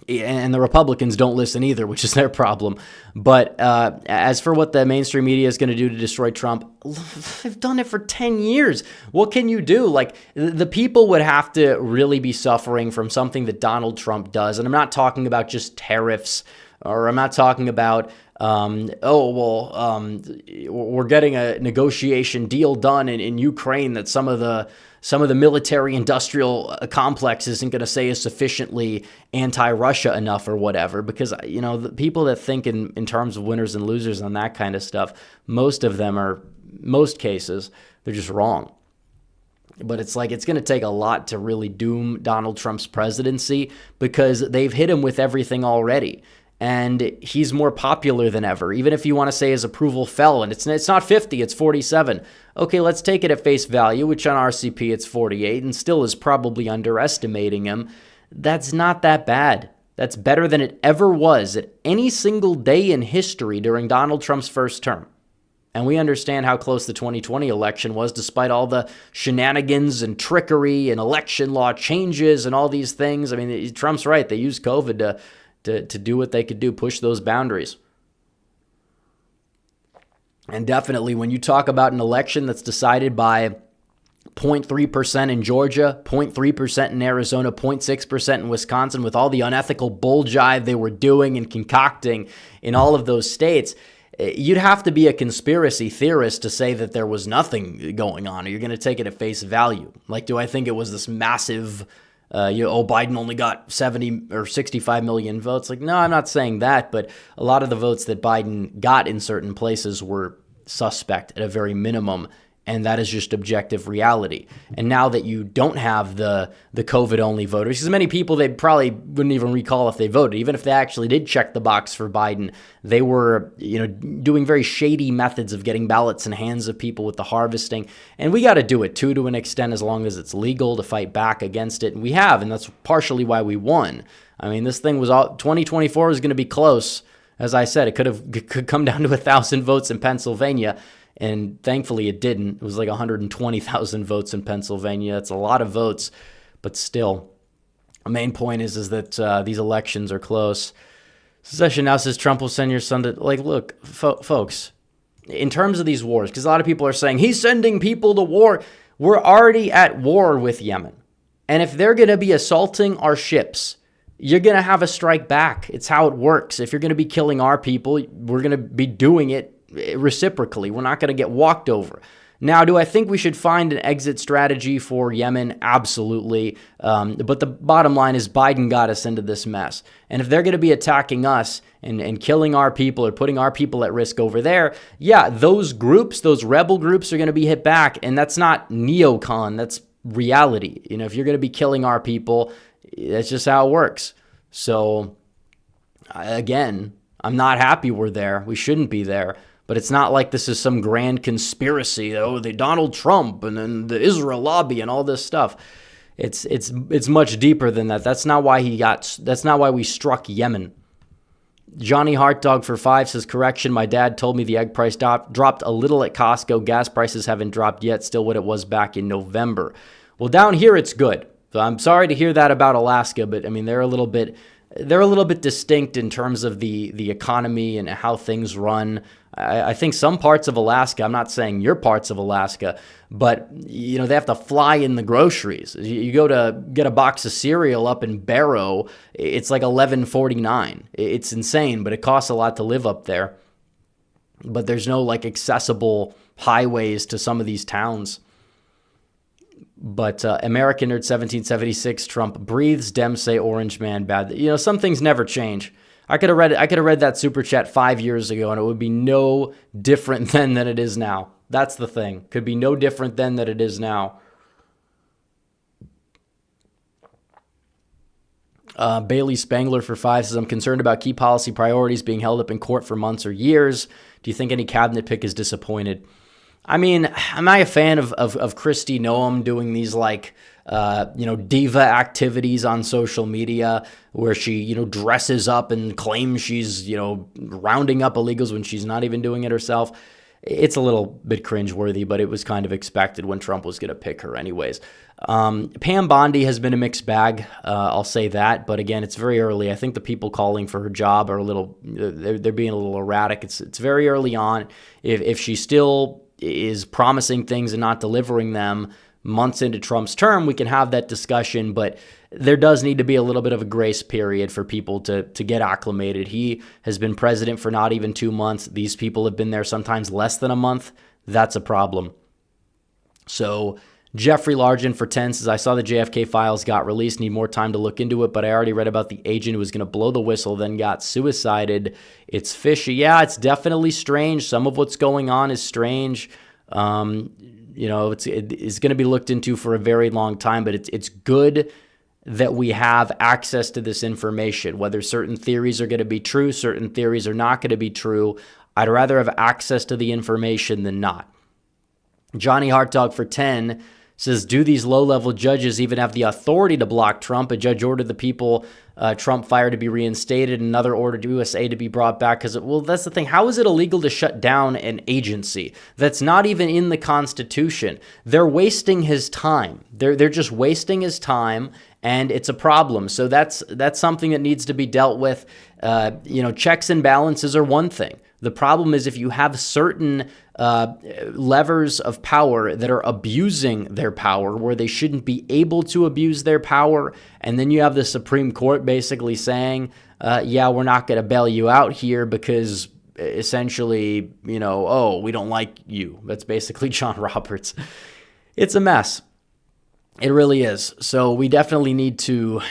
And the Republicans don't listen either, which is their problem. But as for what the mainstream media is going to do to destroy Trump, they've done it for 10 years. What can you do? Like, the people would have to really be suffering from something that Donald Trump does. And I'm not talking about just tariffs, or I'm not talking about, we're getting a negotiation deal done in Ukraine that some of the military industrial complex isn't going to say is sufficiently anti-Russia enough or whatever, because, the people that think in terms of winners and losers on that kind of stuff, most cases, they're just wrong. But it's like, it's going to take a lot to really doom Donald Trump's presidency, because they've hit him with everything already. And he's more popular than ever. Even if you want to say his approval fell, and it's not 50, it's 47. Okay, let's take it at face value, which on RCP it's 48, and still is probably underestimating him. That's not that bad. That's better than it ever was at any single day in history during Donald Trump's first term. And we understand how close the 2020 election was, despite all the shenanigans and trickery and election law changes and all these things. I mean, Trump's right. They used COVID to do what they could do, push those boundaries. And definitely when you talk about an election that's decided by 0.3% in Georgia, 0.3% in Arizona, 0.6% in Wisconsin, with all the unethical bull jive they were doing and concocting in all of those states, you'd have to be a conspiracy theorist to say that there was nothing going on, or you're going to take it at face value. Like, do I think it was this massive... Biden only got 70 or 65 million votes. Like, no, I'm not saying that, but a lot of the votes that Biden got in certain places were suspect at a very minimum, and that is just objective reality. And now that you don't have the COVID-only voters, because many people, they probably wouldn't even recall if they voted. Even if they actually did check the box for Biden, they were, doing very shady methods of getting ballots in hands of people with the harvesting. And we got to do it too, to an extent, as long as it's legal, to fight back against it. And we have, and that's partially why we won. I mean, this thing was 2024 was going to be close. As I said, it could come down to 1,000 votes in Pennsylvania. And thankfully it didn't. It was like 120,000 votes in Pennsylvania. It's a lot of votes, but still. The main point is that these elections are close. Secession now says Trump will send your son to... Like, look, folks, in terms of these wars, because a lot of people are saying, he's sending people to war. We're already at war with Yemen. And if they're going to be assaulting our ships, you're going to have a strike back. It's how it works. If you're going to be killing our people, we're going to be doing it reciprocally. We're not going to get walked over. Now, do I think we should find an exit strategy for Yemen? Absolutely. But the bottom line is Biden got us into this mess. And if they're going to be attacking us and killing our people or putting our people at risk over there, yeah, those groups, those rebel groups are going to be hit back. And that's not neocon. That's reality. If you're going to be killing our people, that's just how it works. So, again, I'm not happy we're there. We shouldn't be there. But it's not like this is some grand conspiracy. The Donald Trump and then the Israel lobby and all this stuff. It's much deeper than that. That's not why we struck Yemen. Johnny Heartdog for 5 says, correction, my dad told me the egg price dropped a little at Costco. Gas prices haven't dropped yet, still what it was back in November. Well, down here it's good. So I'm sorry to hear that about Alaska, but I mean they're a little bit distinct in terms of the economy and how things run. I think some parts of Alaska, I'm not saying your parts of Alaska, but they have to fly in the groceries. You go to get a box of cereal up in Barrow, it's like $11.49. It's insane, but it costs a lot to live up there. But there's no like accessible highways to some of these towns. But American Nerd 1776, Trump breathes, Dems say orange man bad. Some things never change. I could have read that super chat 5 years ago, and it would be no different then than it is now. That's the thing. Could be no different then than it is now. Bailey Spangler for 5 says, I'm concerned about key policy priorities being held up in court for months or years. Do you think any cabinet pick is disappointed? I mean, am I a fan of Kristi Noem doing these diva activities on social media where she, dresses up and claims she's, rounding up illegals when she's not even doing it herself? it's a little bit cringeworthy, but it was kind of expected when Trump was going to pick her anyways. Pam Bondi has been a mixed bag. I'll say that. But again, it's very early. I think the people calling for her job are they're being a little erratic. It's very early on. If she still is promising things and not delivering them months into Trump's term, we can have that discussion. But there does need to be a little bit of a grace period for people to get acclimated. He has been president for not even 2 months. These people have been there sometimes less than a month. That's a problem. So Jeffrey Largent for 10 says, I saw the JFK files got released, need more time to look into it, but I already read about the agent who was going to blow the whistle, then got suicided. It's fishy. Yeah, it's definitely strange. Some of what's going on is strange. It's going to be looked into for a very long time, but it's good that we have access to this information. Whether certain theories are going to be true, certain theories are not going to be true, I'd rather have access to the information than not. Johnny Hartdog for 10 says, do these low-level judges even have the authority to block Trump? A judge ordered the people Trump fired to be reinstated, another ordered USA to be brought back. Well, that's the thing. How is it illegal to shut down an agency that's not even in the Constitution? They're wasting his time. They're just wasting his time, and it's a problem. So that's something that needs to be dealt with. Checks and balances are one thing. The problem is if you have certain levers of power that are abusing their power where they shouldn't be able to abuse their power, and then you have the Supreme Court basically saying, we're not going to bail you out here because essentially, we don't like you. That's basically John Roberts. It's a mess. It really is. So we definitely need to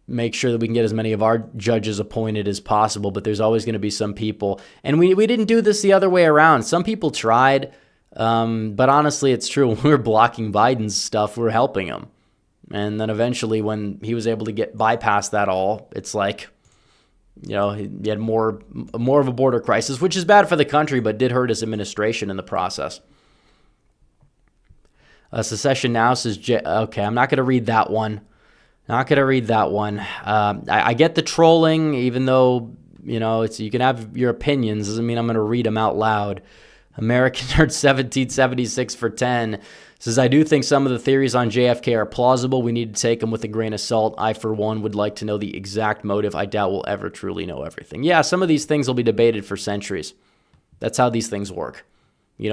make sure that we can get as many of our judges appointed as possible, but there's always going to be some people, and we didn't do this the other way around. Some people tried, but honestly, it's true. When we were blocking Biden's stuff, we were helping him. And then eventually when he was able to get bypass that all, it's like, he had more of a border crisis, which is bad for the country, but did hurt his administration in the process. Secession Now says, okay, I'm not going to read that one. Not going to read that one. I get the trolling, even though, you can have your opinions. Doesn't mean I'm going to read them out loud. American Nerd 1776 for 10 says, I do think some of the theories on JFK are plausible. We need to take them with a grain of salt. I, for one, would like to know the exact motive. I doubt we'll ever truly know everything. Yeah, some of these things will be debated for centuries. That's how these things work.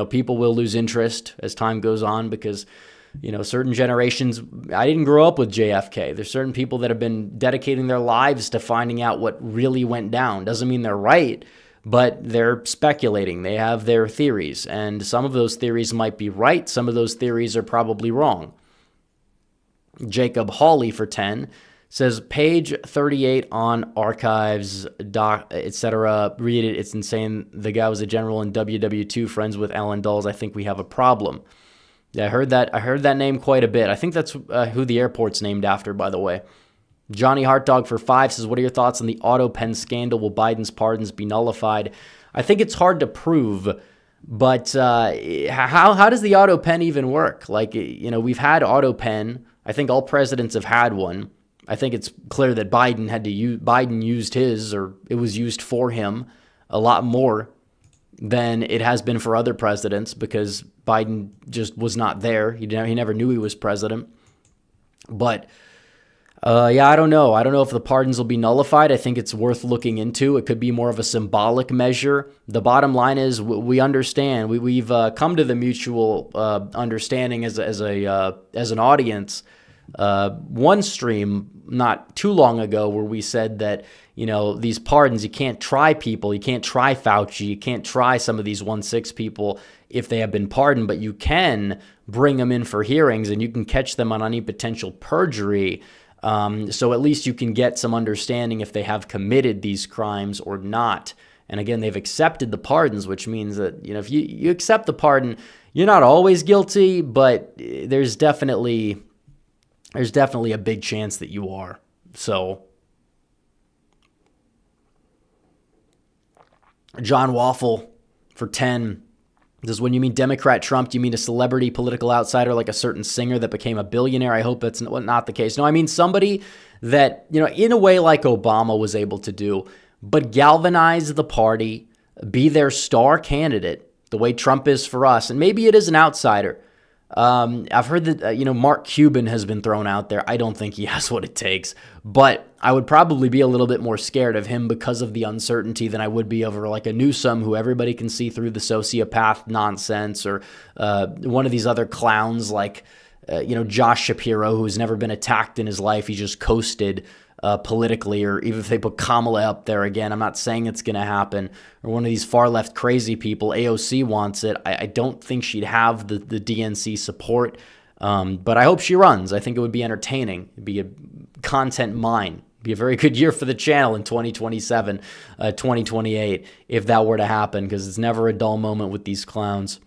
People will lose interest as time goes on because certain generations, I didn't grow up with JFK. There's certain people that have been dedicating their lives to finding out what really went down. Doesn't mean they're right, but they're speculating. They have their theories, and some of those theories might be right. Some of those theories are probably wrong. Jacob Hawley for 10 says, page 38 on archives, etc. Read it. It's insane. The guy was a general in WW2, friends with Alan Dulles. I think we have a problem. Yeah, I heard that name quite a bit. I think that's who the airport's named after, by the way. Johnny Hartdog for 5 says, what are your thoughts on the auto pen scandal? Will Biden's pardons be nullified? I think it's hard to prove, but how does the auto pen even work? We've had auto pen. I think all presidents have had one. I think it's clear that Biden used his, or it was used for him a lot more than it has been for other presidents because Biden just was not there. He never knew he was president. But I don't know. I don't know if the pardons will be nullified. I think it's worth looking into. It could be more of a symbolic measure. The bottom line is we understand. We've come to the mutual understanding as an audience. One stream not too long ago where we said that these pardons, you can't try people, you can't try Fauci, you can't try some of these 1-6 people if they have been pardoned, but you can bring them in for hearings and you can catch them on any potential perjury. So at least you can get some understanding if they have committed these crimes or not. And again, they've accepted the pardons, which means that if you accept the pardon, you're not always guilty, but there's definitely a big chance that you are. So John Waffle for 10 says, when you mean Democrat Trump, do you mean a celebrity political outsider like a certain singer that became a billionaire? I hope that's not the case. No, I mean somebody that, in a way like Obama was able to do, but galvanize the party, be their star candidate, the way Trump is for us, and maybe it is an outsider. I've heard that, Mark Cuban has been thrown out there. I don't think he has what it takes, but I would probably be a little bit more scared of him because of the uncertainty than I would be over like a Newsom, who everybody can see through the sociopath nonsense, or one of these other clowns like, Josh Shapiro, who's never been attacked in his life. He just coasted politically, or even if they put Kamala up there again, I'm not saying it's going to happen, or one of these far left crazy people. AOC wants it. I don't think she'd have the DNC support, but I hope she runs. I think it would be entertaining. It'd be a content mine. It'd be a very good year for the channel in 2027, 2028, if that were to happen, because it's never a dull moment with these clowns.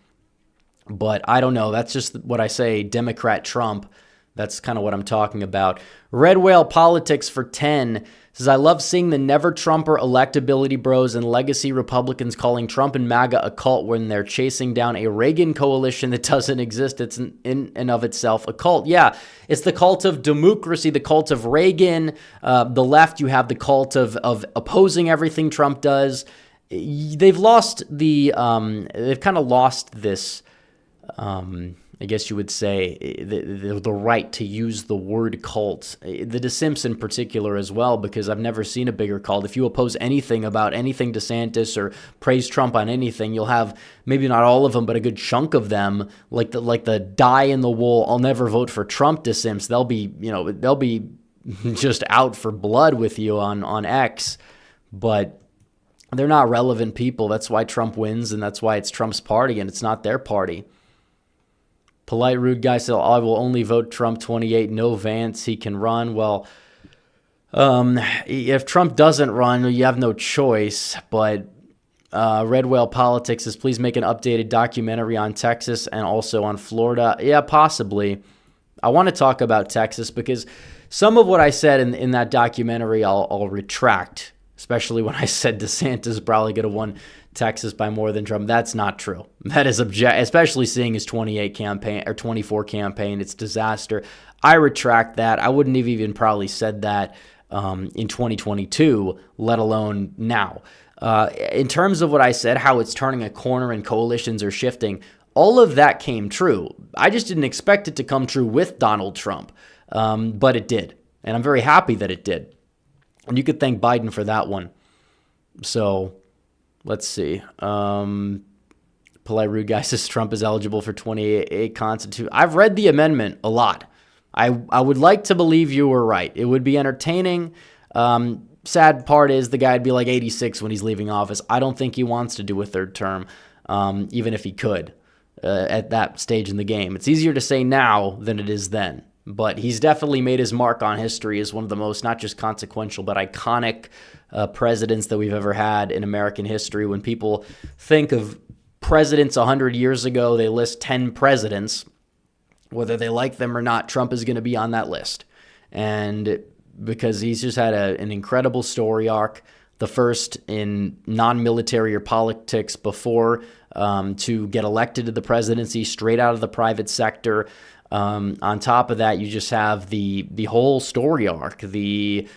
But I don't know. That's just what I say, Democrat Trump. That's kind of what I'm talking about. Red Whale Politics for 10 says, I love seeing the never Trumper electability bros and legacy Republicans calling Trump and MAGA a cult when they're chasing down a Reagan coalition that doesn't exist. It's in and of itself a cult. Yeah, it's the cult of democracy, the cult of Reagan. The left, you have the cult of opposing everything Trump does. They've lost they've kind of lost this, I guess you would say, the right to use the word cult. The DeSimps in particular as well, because I've never seen a bigger cult. If you oppose anything about anything DeSantis or praise Trump on anything, you'll have maybe not all of them, but a good chunk of them, like the die in the wool, I'll never vote for Trump DeSimps. They'll be just out for blood with you on X, but they're not relevant people. That's why Trump wins, and that's why it's Trump's party, and it's not their party. Polite Rude Guy said, I will only vote Trump 28, no Vance, he can run. Well, if Trump doesn't run, you have no choice. But Red Whale Politics says, please make an updated documentary on Texas and also on Florida. Yeah, possibly. I want to talk about Texas because some of what I said in that documentary I'll retract, especially when I said DeSantis probably could have won Texas by more than Trump. That's not true. That is especially seeing his 28 campaign or 24 campaign. It's disaster. I retract that. I wouldn't have even probably said that in 2022, let alone now. In terms of what I said, how it's turning a corner and coalitions are shifting, all of that came true. I just didn't expect it to come true with Donald Trump, but it did. And I'm very happy that it did. And you could thank Biden for that one. So let's see. Polite Rude Guy says Trump is eligible for 28 Constitution. I've read the amendment a lot. I would like to believe you were right. It would be entertaining. Sad part is the guy would be like 86 when he's leaving office. I don't think he wants to do a third term, even if he could at that stage in the game. It's easier to say now than it is then. But he's definitely made his mark on history as one of the most, not just consequential, but iconic presidents that we've ever had in American history. When people think of presidents 100 years ago, they list 10 presidents. Whether they like them or not, Trump is going to be on that list. And because he's just had an incredible story arc, the first in non-military or politics before, to get elected to the presidency straight out of the private sector. On top of that, you just have the whole story arc, the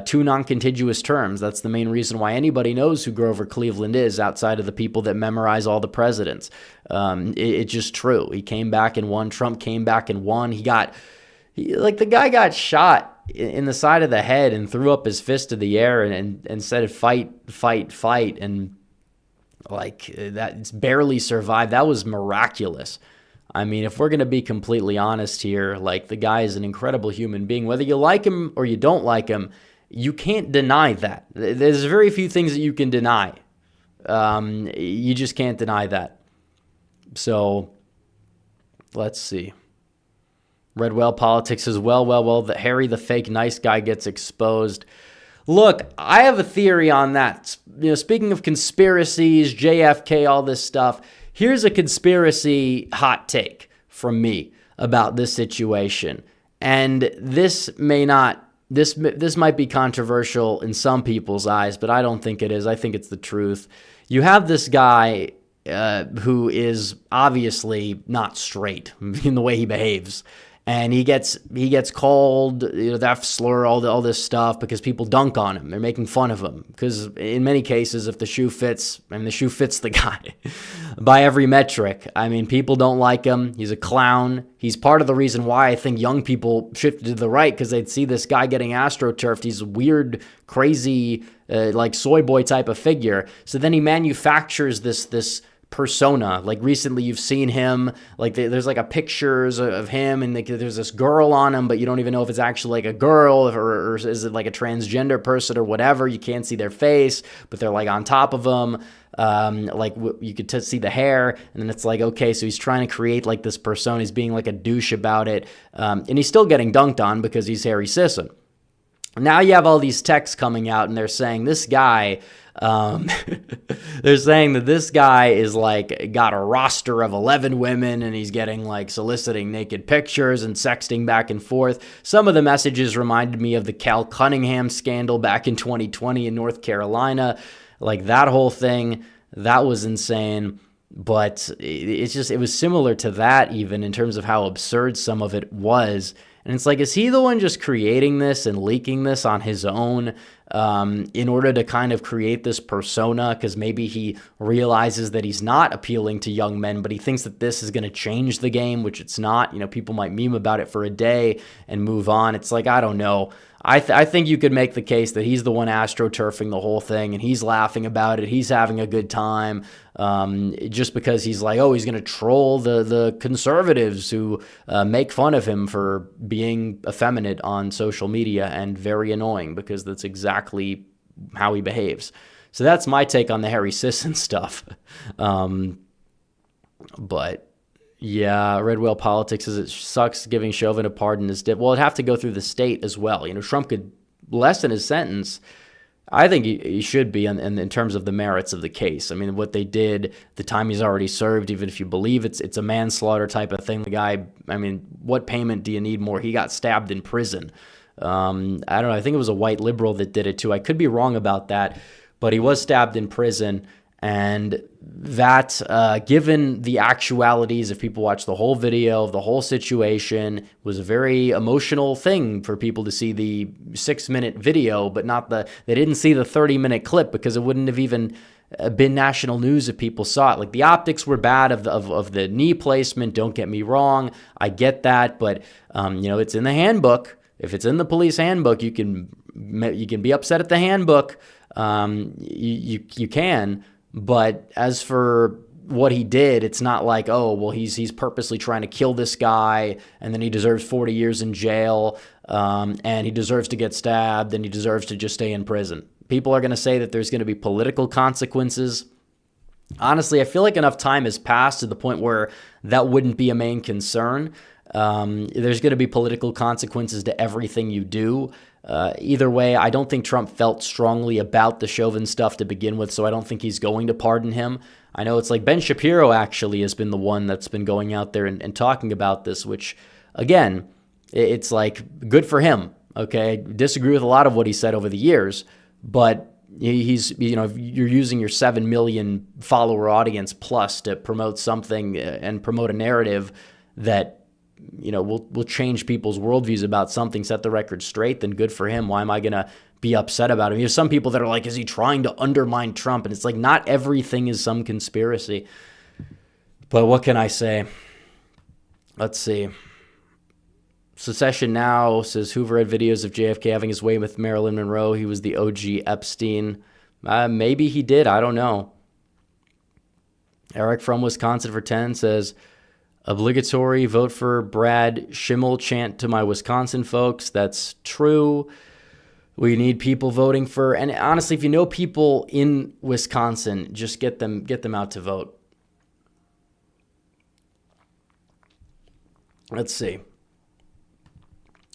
2 non-contiguous terms. That's the main reason why anybody knows who Grover Cleveland is outside of the people that memorize all the presidents. It's just true. He came back and won. Trump came back and won. The guy got shot in the side of the head and threw up his fist to the air and said, fight, fight, fight. And that barely survived. That was miraculous. I mean, if we're going to be completely honest here, the guy is an incredible human being. Whether you like him or you don't like him, you can't deny that. There's very few things that you can deny. You just can't deny that. So, let's see. Red Whale Politics says, well, that Harry the fake nice guy gets exposed. Look, I have a theory on that. Speaking of conspiracies, JFK, all this stuff, here's a conspiracy hot take from me about this situation. And this might be controversial in some people's eyes, but I don't think it is. I think it's the truth. You have this guy who is obviously not straight in the way he behaves. And he gets called, the F slur, all this stuff, because people dunk on him. They're making fun of him. Because in many cases, if the shoe fits, the shoe fits the guy by every metric. I mean, people don't like him. He's a clown. He's part of the reason why I think young people shifted to the right, because they'd see this guy getting astroturfed. He's a weird, crazy, like soy boy type of figure. So then he manufactures this persona. Like recently you've seen him, like there's like a pictures of him, and there's this girl on him, but you don't even know if it's actually like a girl or is it like a transgender person or whatever. You can't see their face, but they're like on top of him. Like you could see the hair, and then it's like, okay, so he's trying to create like this persona. He's being like a douche about it, and he's still getting dunked on because he's Harry Sisson. Now you have all these texts coming out, and they're saying this guy, they're saying that this guy is like got a roster of 11 women, and he's getting like soliciting naked pictures and sexting back and forth. Some of the messages reminded me of the Cal Cunningham scandal back in 2020 in North Carolina. Like that whole thing, that was insane. But it was similar to that, even in terms of how absurd some of it was. And it's like, is he the one just creating this and leaking this on his own in order to kind of create this persona? Because maybe he realizes that he's not appealing to young men, but he thinks that this is going to change the game, which it's not. People might meme about it for a day and move on. It's like, I don't know. I think you could make the case that he's the one astroturfing the whole thing, and he's laughing about it. He's having a good time just because he's like, oh, he's going to troll the conservatives who make fun of him for being effeminate on social media and very annoying, because that's exactly how he behaves. So that's my take on the Harry Sisson stuff. But yeah, Red Whale Politics says it sucks giving Chauvin a pardon is well, it'd have to go through the state as well. Trump could lessen his sentence. I think he should be in terms of the merits of the case. I mean, what they did, the time he's already served, even if you believe it's a manslaughter type of thing. The guy, I mean, what payment do you need more? He got stabbed in prison. I don't know. I think it was a white liberal that did it too. I could be wrong about that, but he was stabbed in prison. And that, given the actualities, if people watch the whole video of the whole situation, was a very emotional thing for people to see the 6-minute video, but they didn't see the 30-minute clip, because it wouldn't have even been national news if people saw it. Like, the optics were bad of the knee placement. Don't get me wrong. I get that, but, it's in the handbook. If it's in the police handbook, you can be upset at the handbook. You can. But as for what he did, it's not like, oh, well, he's purposely trying to kill this guy, and then he deserves 40 years in jail, and he deserves to get stabbed, and he deserves to just stay in prison. People are going to say that there's going to be political consequences. Honestly, I feel like enough time has passed to the point where that wouldn't be a main concern. There's going to be political consequences to everything you do. Either way, I don't think Trump felt strongly about the Chauvin stuff to begin with, so I don't think he's going to pardon him. I know it's like Ben Shapiro actually has been the one that's been going out there and talking about this, which, again, it's like, good for him, okay? Disagree with a lot of what he said over the years, but he's, you're using your 7 million follower audience plus to promote something and promote a narrative that will change people's worldviews about something, set the record straight, then good for him. Why am I going to be upset about him? There's some people that are like, is he trying to undermine Trump? And it's like, not everything is some conspiracy. But what can I say? Let's see. Secession Now says Hoover had videos of JFK having his way with Marilyn Monroe. He was the OG Epstein. Maybe he did. I don't know. Eric from Wisconsin for 10 says, obligatory vote for Brad Schimmel chant to my Wisconsin folks. That's true. We need people voting for, and honestly, if you know people in Wisconsin, just get them out to vote. Let's see.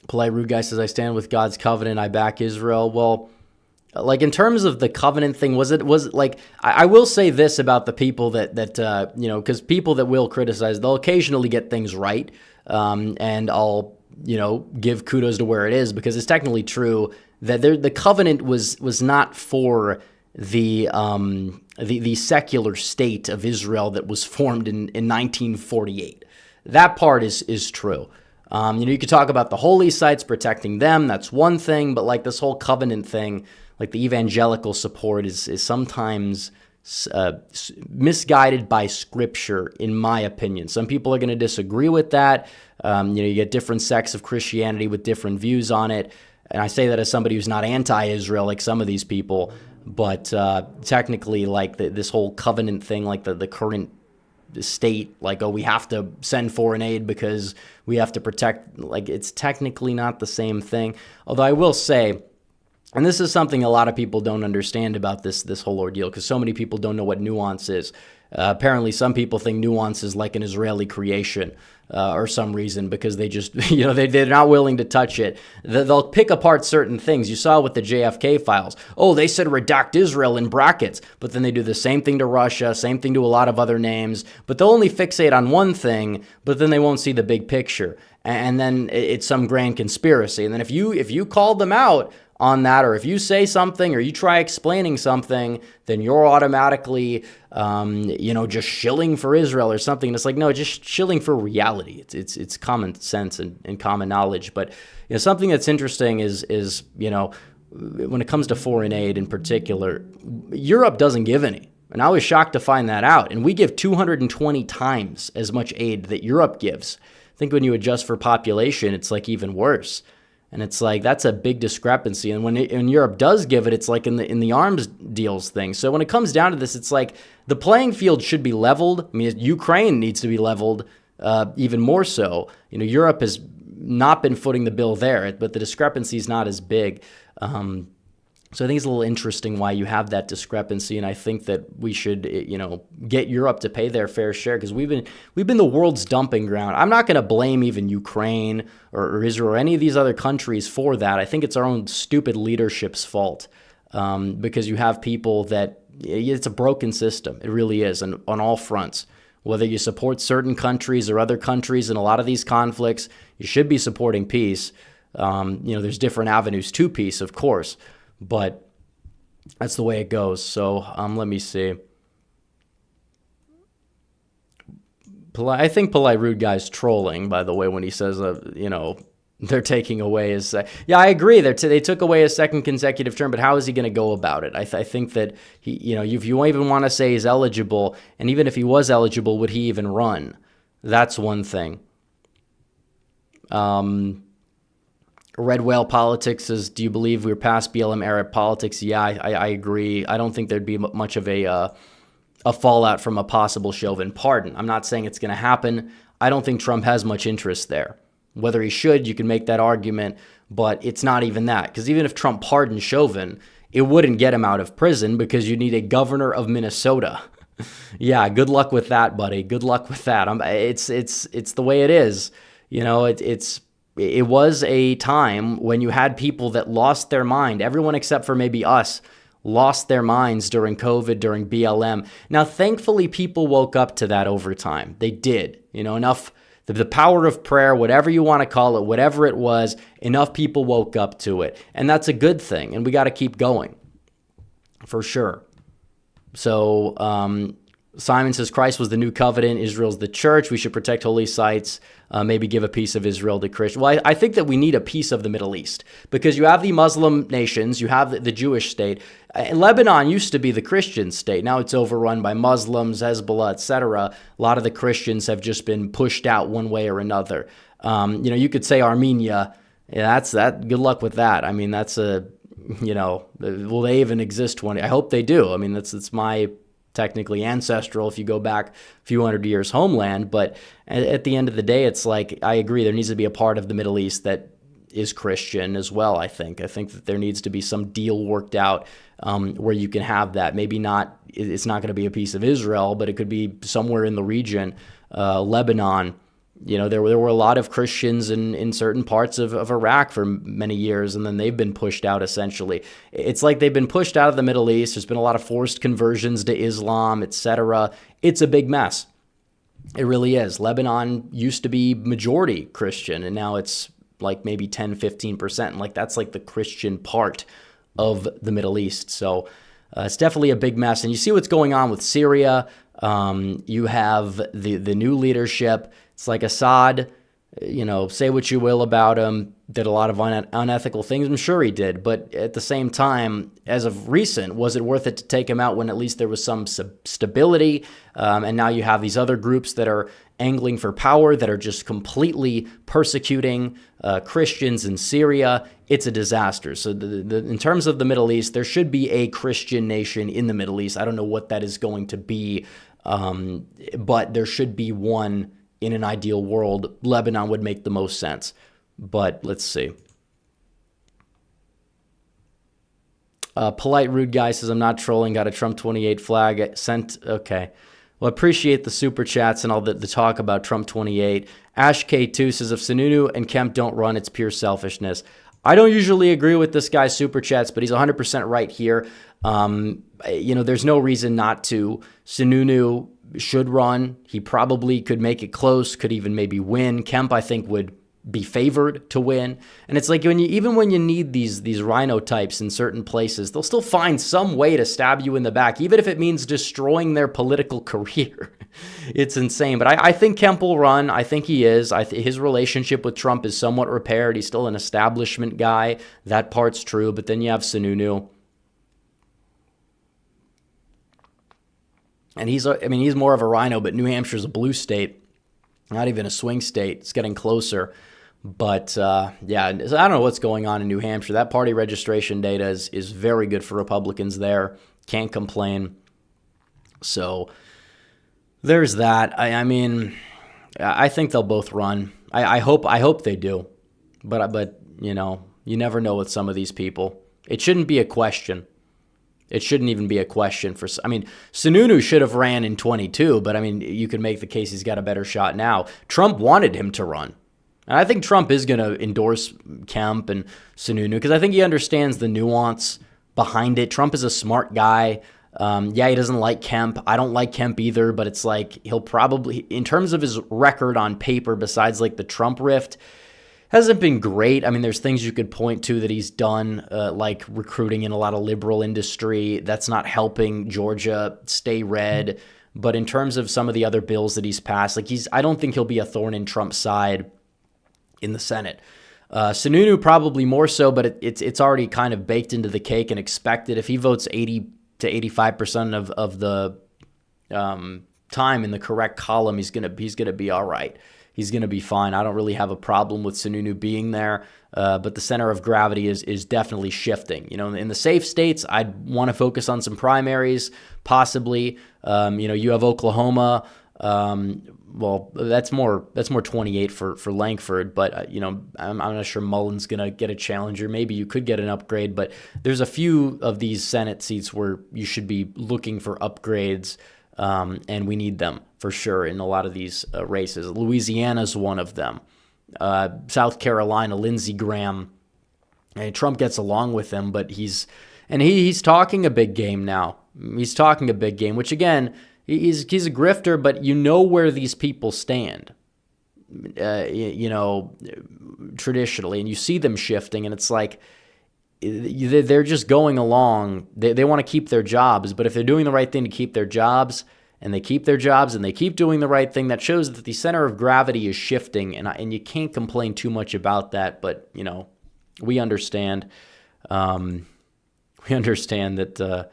Polite Rude Guy says, I stand with God's covenant. I back Israel. Well, like, in terms of the covenant thing, was it like, I will say this about the people that because people that will criticize, they'll occasionally get things right. And I'll, give kudos to where it is, because it's technically true that the covenant was not for the secular state of Israel that was formed in 1948. That part is true. You could talk about the holy sites, protecting them. That's one thing. But like this whole covenant thing, like the evangelical support is sometimes misguided by scripture, in my opinion. Some people are going to disagree with that. You get different sects of Christianity with different views on it. And I say that as somebody who's not anti-Israel like some of these people, but technically like this whole covenant thing, like the current state, like, oh, we have to send foreign aid because we have to protect, like, it's technically not the same thing. Although I will say, and this is something a lot of people don't understand about this whole ordeal, because so many people don't know what nuance is. Apparently, some people think nuance is like an Israeli creation or some reason, because they just, they're not willing to touch it. They'll pick apart certain things. You saw with the JFK files. Oh, they said redact Israel in brackets, but then they do the same thing to Russia, same thing to a lot of other names, but they'll only fixate on one thing, but then they won't see the big picture. And then it's some grand conspiracy. And then if you call them out on that, or if you say something or you try explaining something, then you're automatically, just shilling for Israel or something. And it's like, no, just shilling for reality. It's common sense and common knowledge. But something that's interesting is when it comes to foreign aid in particular, Europe doesn't give any. And I was shocked to find that out. And we give 220 times as much aid that Europe gives. I think when you adjust for population, it's like even worse. And it's like, that's a big discrepancy. And when Europe does give it, it's like in the arms deals thing. So when it comes down to this, it's like the playing field should be leveled. I mean, Ukraine needs to be leveled even more so. Europe has not been footing the bill there, but the discrepancy is not as big. So I think it's a little interesting why you have that discrepancy, and I think that we should, get Europe to pay their fair share, because we've been the world's dumping ground. I'm not going to blame even Ukraine or Israel or any of these other countries for that. I think it's our own stupid leadership's fault, because you have people that it's a broken system. It really is, and on all fronts. Whether you support certain countries or other countries in a lot of these conflicts, you should be supporting peace. There's different avenues to peace, of course. But that's the way it goes. So let me see. I think Polite Rude Guy's trolling, by the way, when he says, they're taking away his... Yeah, I agree. They took away his second consecutive term, but how is he going to go about it? I think that, if you even want to say he's eligible, and even if he was eligible, would he even run? That's one thing. Red Whale Politics says, do you believe we're past BLM era politics? Yeah, I agree. I don't think there'd be much of a fallout from a possible Chauvin pardon. I'm not saying it's going to happen. I don't think Trump has much interest there. Whether he should, you can make that argument, but it's not even that. Because even if Trump pardoned Chauvin, it wouldn't get him out of prison, because you need a governor of Minnesota. Yeah, good luck with that, buddy. Good luck with that. It's the way it is. It was a time when you had people that lost their mind. Everyone except for maybe us lost their minds during COVID, during BLM. Now, thankfully, people woke up to that over time. They did. Enough, the power of prayer, whatever you want to call it, whatever it was, enough people woke up to it. And that's a good thing. And we got to keep going, for sure. So Simon says, Christ was the new covenant, Israel's the church, we should protect holy sites, maybe give a piece of Israel to Christians. Well, I think that we need a piece of the Middle East, because you have the Muslim nations, you have the Jewish state. Lebanon used to be the Christian state. Now it's overrun by Muslims, Hezbollah, etc. A lot of the Christians have just been pushed out one way or another. You could say Armenia, that's that. Good luck with that. I mean, that's will they even exist one? I hope they do. I mean, it's my technically ancestral, if you go back a few hundred years, homeland. But at the end of the day, it's like, I agree, there needs to be a part of the Middle East that is Christian as well. I think that there needs to be some deal worked out where you can have that. Maybe not, it's not going to be a piece of Israel, but it could be somewhere in the region. Lebanon, there were a lot of Christians in certain parts of Iraq for many years, and then they've been pushed out, essentially. It's like they've been pushed out of the Middle East. There's been a lot of forced conversions to Islam, etc. It's a big mess. It really is. Lebanon used to be majority Christian, and now it's like maybe 10, 15%. And that's like the Christian part of the Middle East. So it's definitely a big mess. And you see what's going on with Syria. You have the new leadership. It's like Assad, say what you will about him, did a lot of unethical things. I'm sure he did. But at the same time, as of recent, was it worth it to take him out when at least there was some stability? And now you have these other groups that are angling for power, that are just completely persecuting Christians in Syria. It's a disaster. So in terms of the Middle East, there should be a Christian nation in the Middle East. I don't know what that is going to be, but there should be one. In an ideal world, Lebanon would make the most sense. But let's see. Polite Rude Guy says, I'm not trolling, got a Trump 28 flag sent. Okay. Well, appreciate the super chats and all the talk about Trump 28. Ash K2 says, if Sununu and Kemp don't run, it's pure selfishness. I don't usually agree with this guy's super chats, but he's 100% right here. There's no reason not to. Sununu should run. He probably could make it close, could even maybe win. Kemp, I think, would be favored to win. And it's like even when you need these rhino types in certain places, they'll still find some way to stab you in the back, even if it means destroying their political career. It's insane. But I think Kemp will run. I think he is. His relationship with Trump is somewhat repaired. He's still an establishment guy. That part's true. But then you have Sununu. And he's more of a rhino, but New Hampshire's a blue state, not even a swing state. It's getting closer. But, I don't know what's going on in New Hampshire. That party registration data is very good for Republicans there. Can't complain. So there's that. I think they'll both run. I hope they do. But you never know with some of these people. It shouldn't be a question. It shouldn't even be a question for. Sununu should have ran in 22, but you could make the case he's got a better shot now. Trump wanted him to run. And I think Trump is going to endorse Kemp and Sununu because I think he understands the nuance behind it. Trump is a smart guy. He doesn't like Kemp. I don't like Kemp either, but it's like he'll probably, in terms of his record on paper, besides like the Trump rift, hasn't been great. There's things you could point to that he's done, like recruiting in a lot of liberal industry. That's not helping Georgia stay red. But in terms of some of the other bills that he's passed, I don't think he'll be a thorn in Trump's side in the Senate. Sununu probably more so, but it's already kind of baked into the cake and expected. If he votes 80 to 85% of the time in the correct column, he's gonna be all right. He's going to be fine. I don't really have a problem with Sununu being there, but the center of gravity is definitely shifting. In the safe states, I'd want to focus on some primaries, possibly. You have Oklahoma. That's more 28 for Langford, but I'm not sure Mullen's going to get a challenger. Maybe you could get an upgrade, but there's a few of these Senate seats where you should be looking for upgrades. And we need them for sure in a lot of these races. Louisiana's one of them. South Carolina, Lindsey Graham. And Trump gets along with him, but he's talking a big game now. He's talking a big game, which again, he's a grifter, but you know where these people stand. Traditionally, and you see them shifting, and it's like they're just going along. They want to keep their jobs, but if they're doing the right thing to keep their jobs, and they keep their jobs, and they keep doing the right thing, that shows that the center of gravity is shifting, and you can't complain too much about that. But we understand. We understand that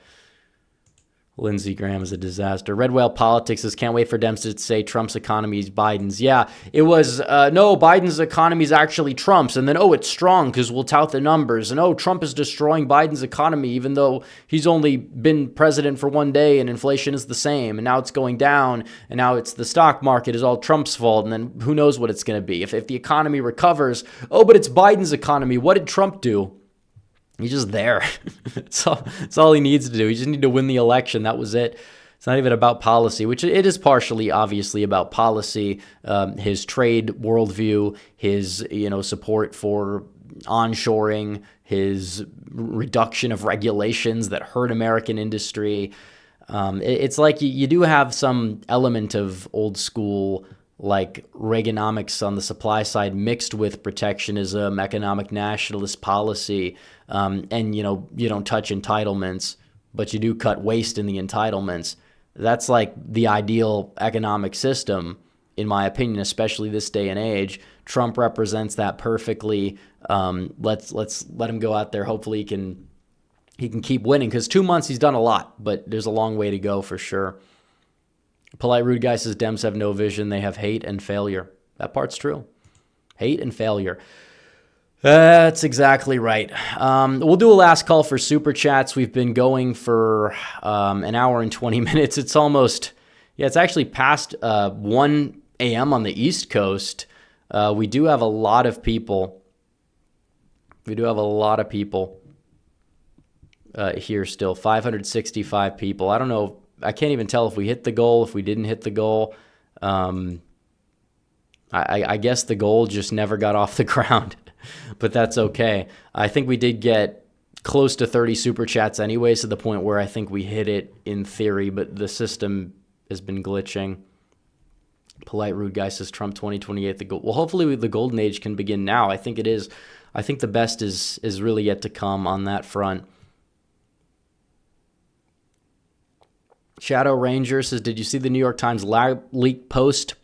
Lindsey Graham is a disaster. Red Whale Politics says, can't wait for Dems to say Trump's economy is Biden's. Yeah, it was, no, Biden's economy is actually Trump's. And then, it's strong because we'll tout the numbers. And, Trump is destroying Biden's economy, even though he's only been president for one day and inflation is the same. And now it's going down. And now it's the stock market is all Trump's fault. And then who knows what it's going to be. If the economy recovers, but it's Biden's economy. What did Trump do? He's just there. That's all he needs to do. He just needs to win the election. That was it. It's not even about policy, which it is partially, obviously, about policy. His trade worldview, his support for onshoring, his reduction of regulations that hurt American industry. It's like you do have some element of old school, like Reaganomics on the supply side mixed with protectionism, economic nationalist policy, and you don't touch entitlements, but you do cut waste in the entitlements. That's like the ideal economic system. in my opinion, especially this day and age. Trump represents that perfectly. Let's let him go out there. Hopefully he can keep winning, because 2 months he's done a lot, but there's a long way to go for sure. Polite Rude Guy says Dems have no vision. They have hate and failure. That part's true. Hate and failure. That's exactly right. We'll do a last call for Super Chats. We've been going for an hour and 20 minutes. It's almost, it's actually past 1 a.m. on the East Coast. We do have a lot of people. Here still. 565 people. I don't know. I can't even tell if we hit the goal, if we didn't hit the goal. I guess the goal just never got off the ground, but that's okay. I think we did get close to 30 Super Chats anyways, to the point where I think we hit it in theory, but the system has been glitching. Polite Rude Guy says Trump 2028, the goal. Well, hopefully the golden age can begin now. I think it is. I think the best is really yet to come on that front. Shadow Ranger says, did you see the New York Times leak post?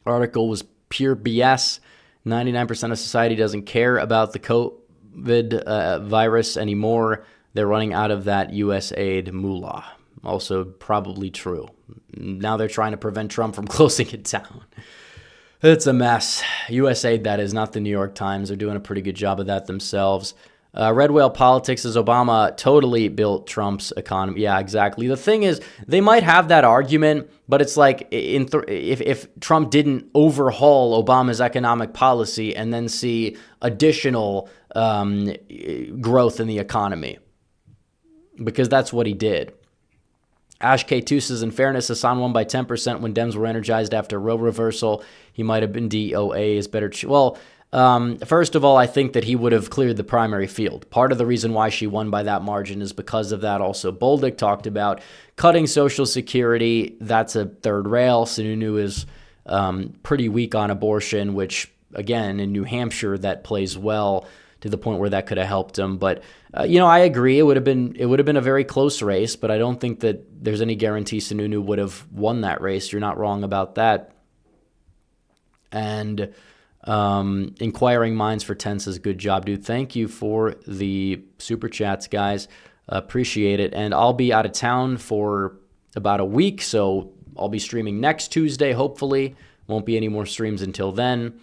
Article was pure BS. 99% of society doesn't care about the COVID virus anymore. They're running out of that USAID moolah. Also probably true. Now they're trying to prevent Trump from closing it down. It's a mess. USAID, that is, not the New York Times. They're doing a pretty good job of that themselves. Red Whale Politics says Obama totally built Trump's economy. Yeah, exactly. The thing is, they might have that argument, but it's like if Trump didn't overhaul Obama's economic policy and then see additional growth in the economy, because that's what he did. Ash K2 says, in fairness, Hassan won by 10% when Dems were energized after row reversal. He might have been DOA is better. First of all, I think that he would have cleared the primary field. Part of the reason why she won by that margin is because of that. Also, Bolduc talked about cutting Social Security. That's a third rail. Sununu is pretty weak on abortion, which, again, in New Hampshire, that plays well to the point where that could have helped him. But, I agree. It would have been a very close race, but I don't think that there's any guarantee Sununu would have won that race. You're not wrong about that. And Inquiring Minds for 10 says, good job, dude. Thank you for the Super Chats, guys. Appreciate it. And I'll be out of town for about a week, so I'll be streaming next Tuesday, hopefully. Won't be any more streams until then.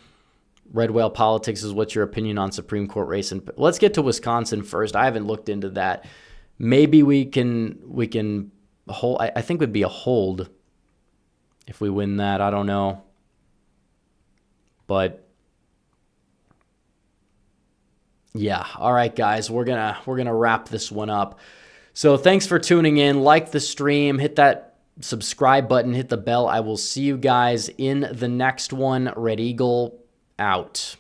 Red Whale Politics is, what's your opinion on Supreme Court race? And let's get to Wisconsin first. I haven't looked into that. Maybe we can hold. I think it would be a hold if we win that. I don't know. But yeah, all right, guys, we're gonna wrap this one up. So thanks for tuning in. Like the stream, hit that subscribe button, hit the bell. I will see you guys in the next one. Red Eagle out.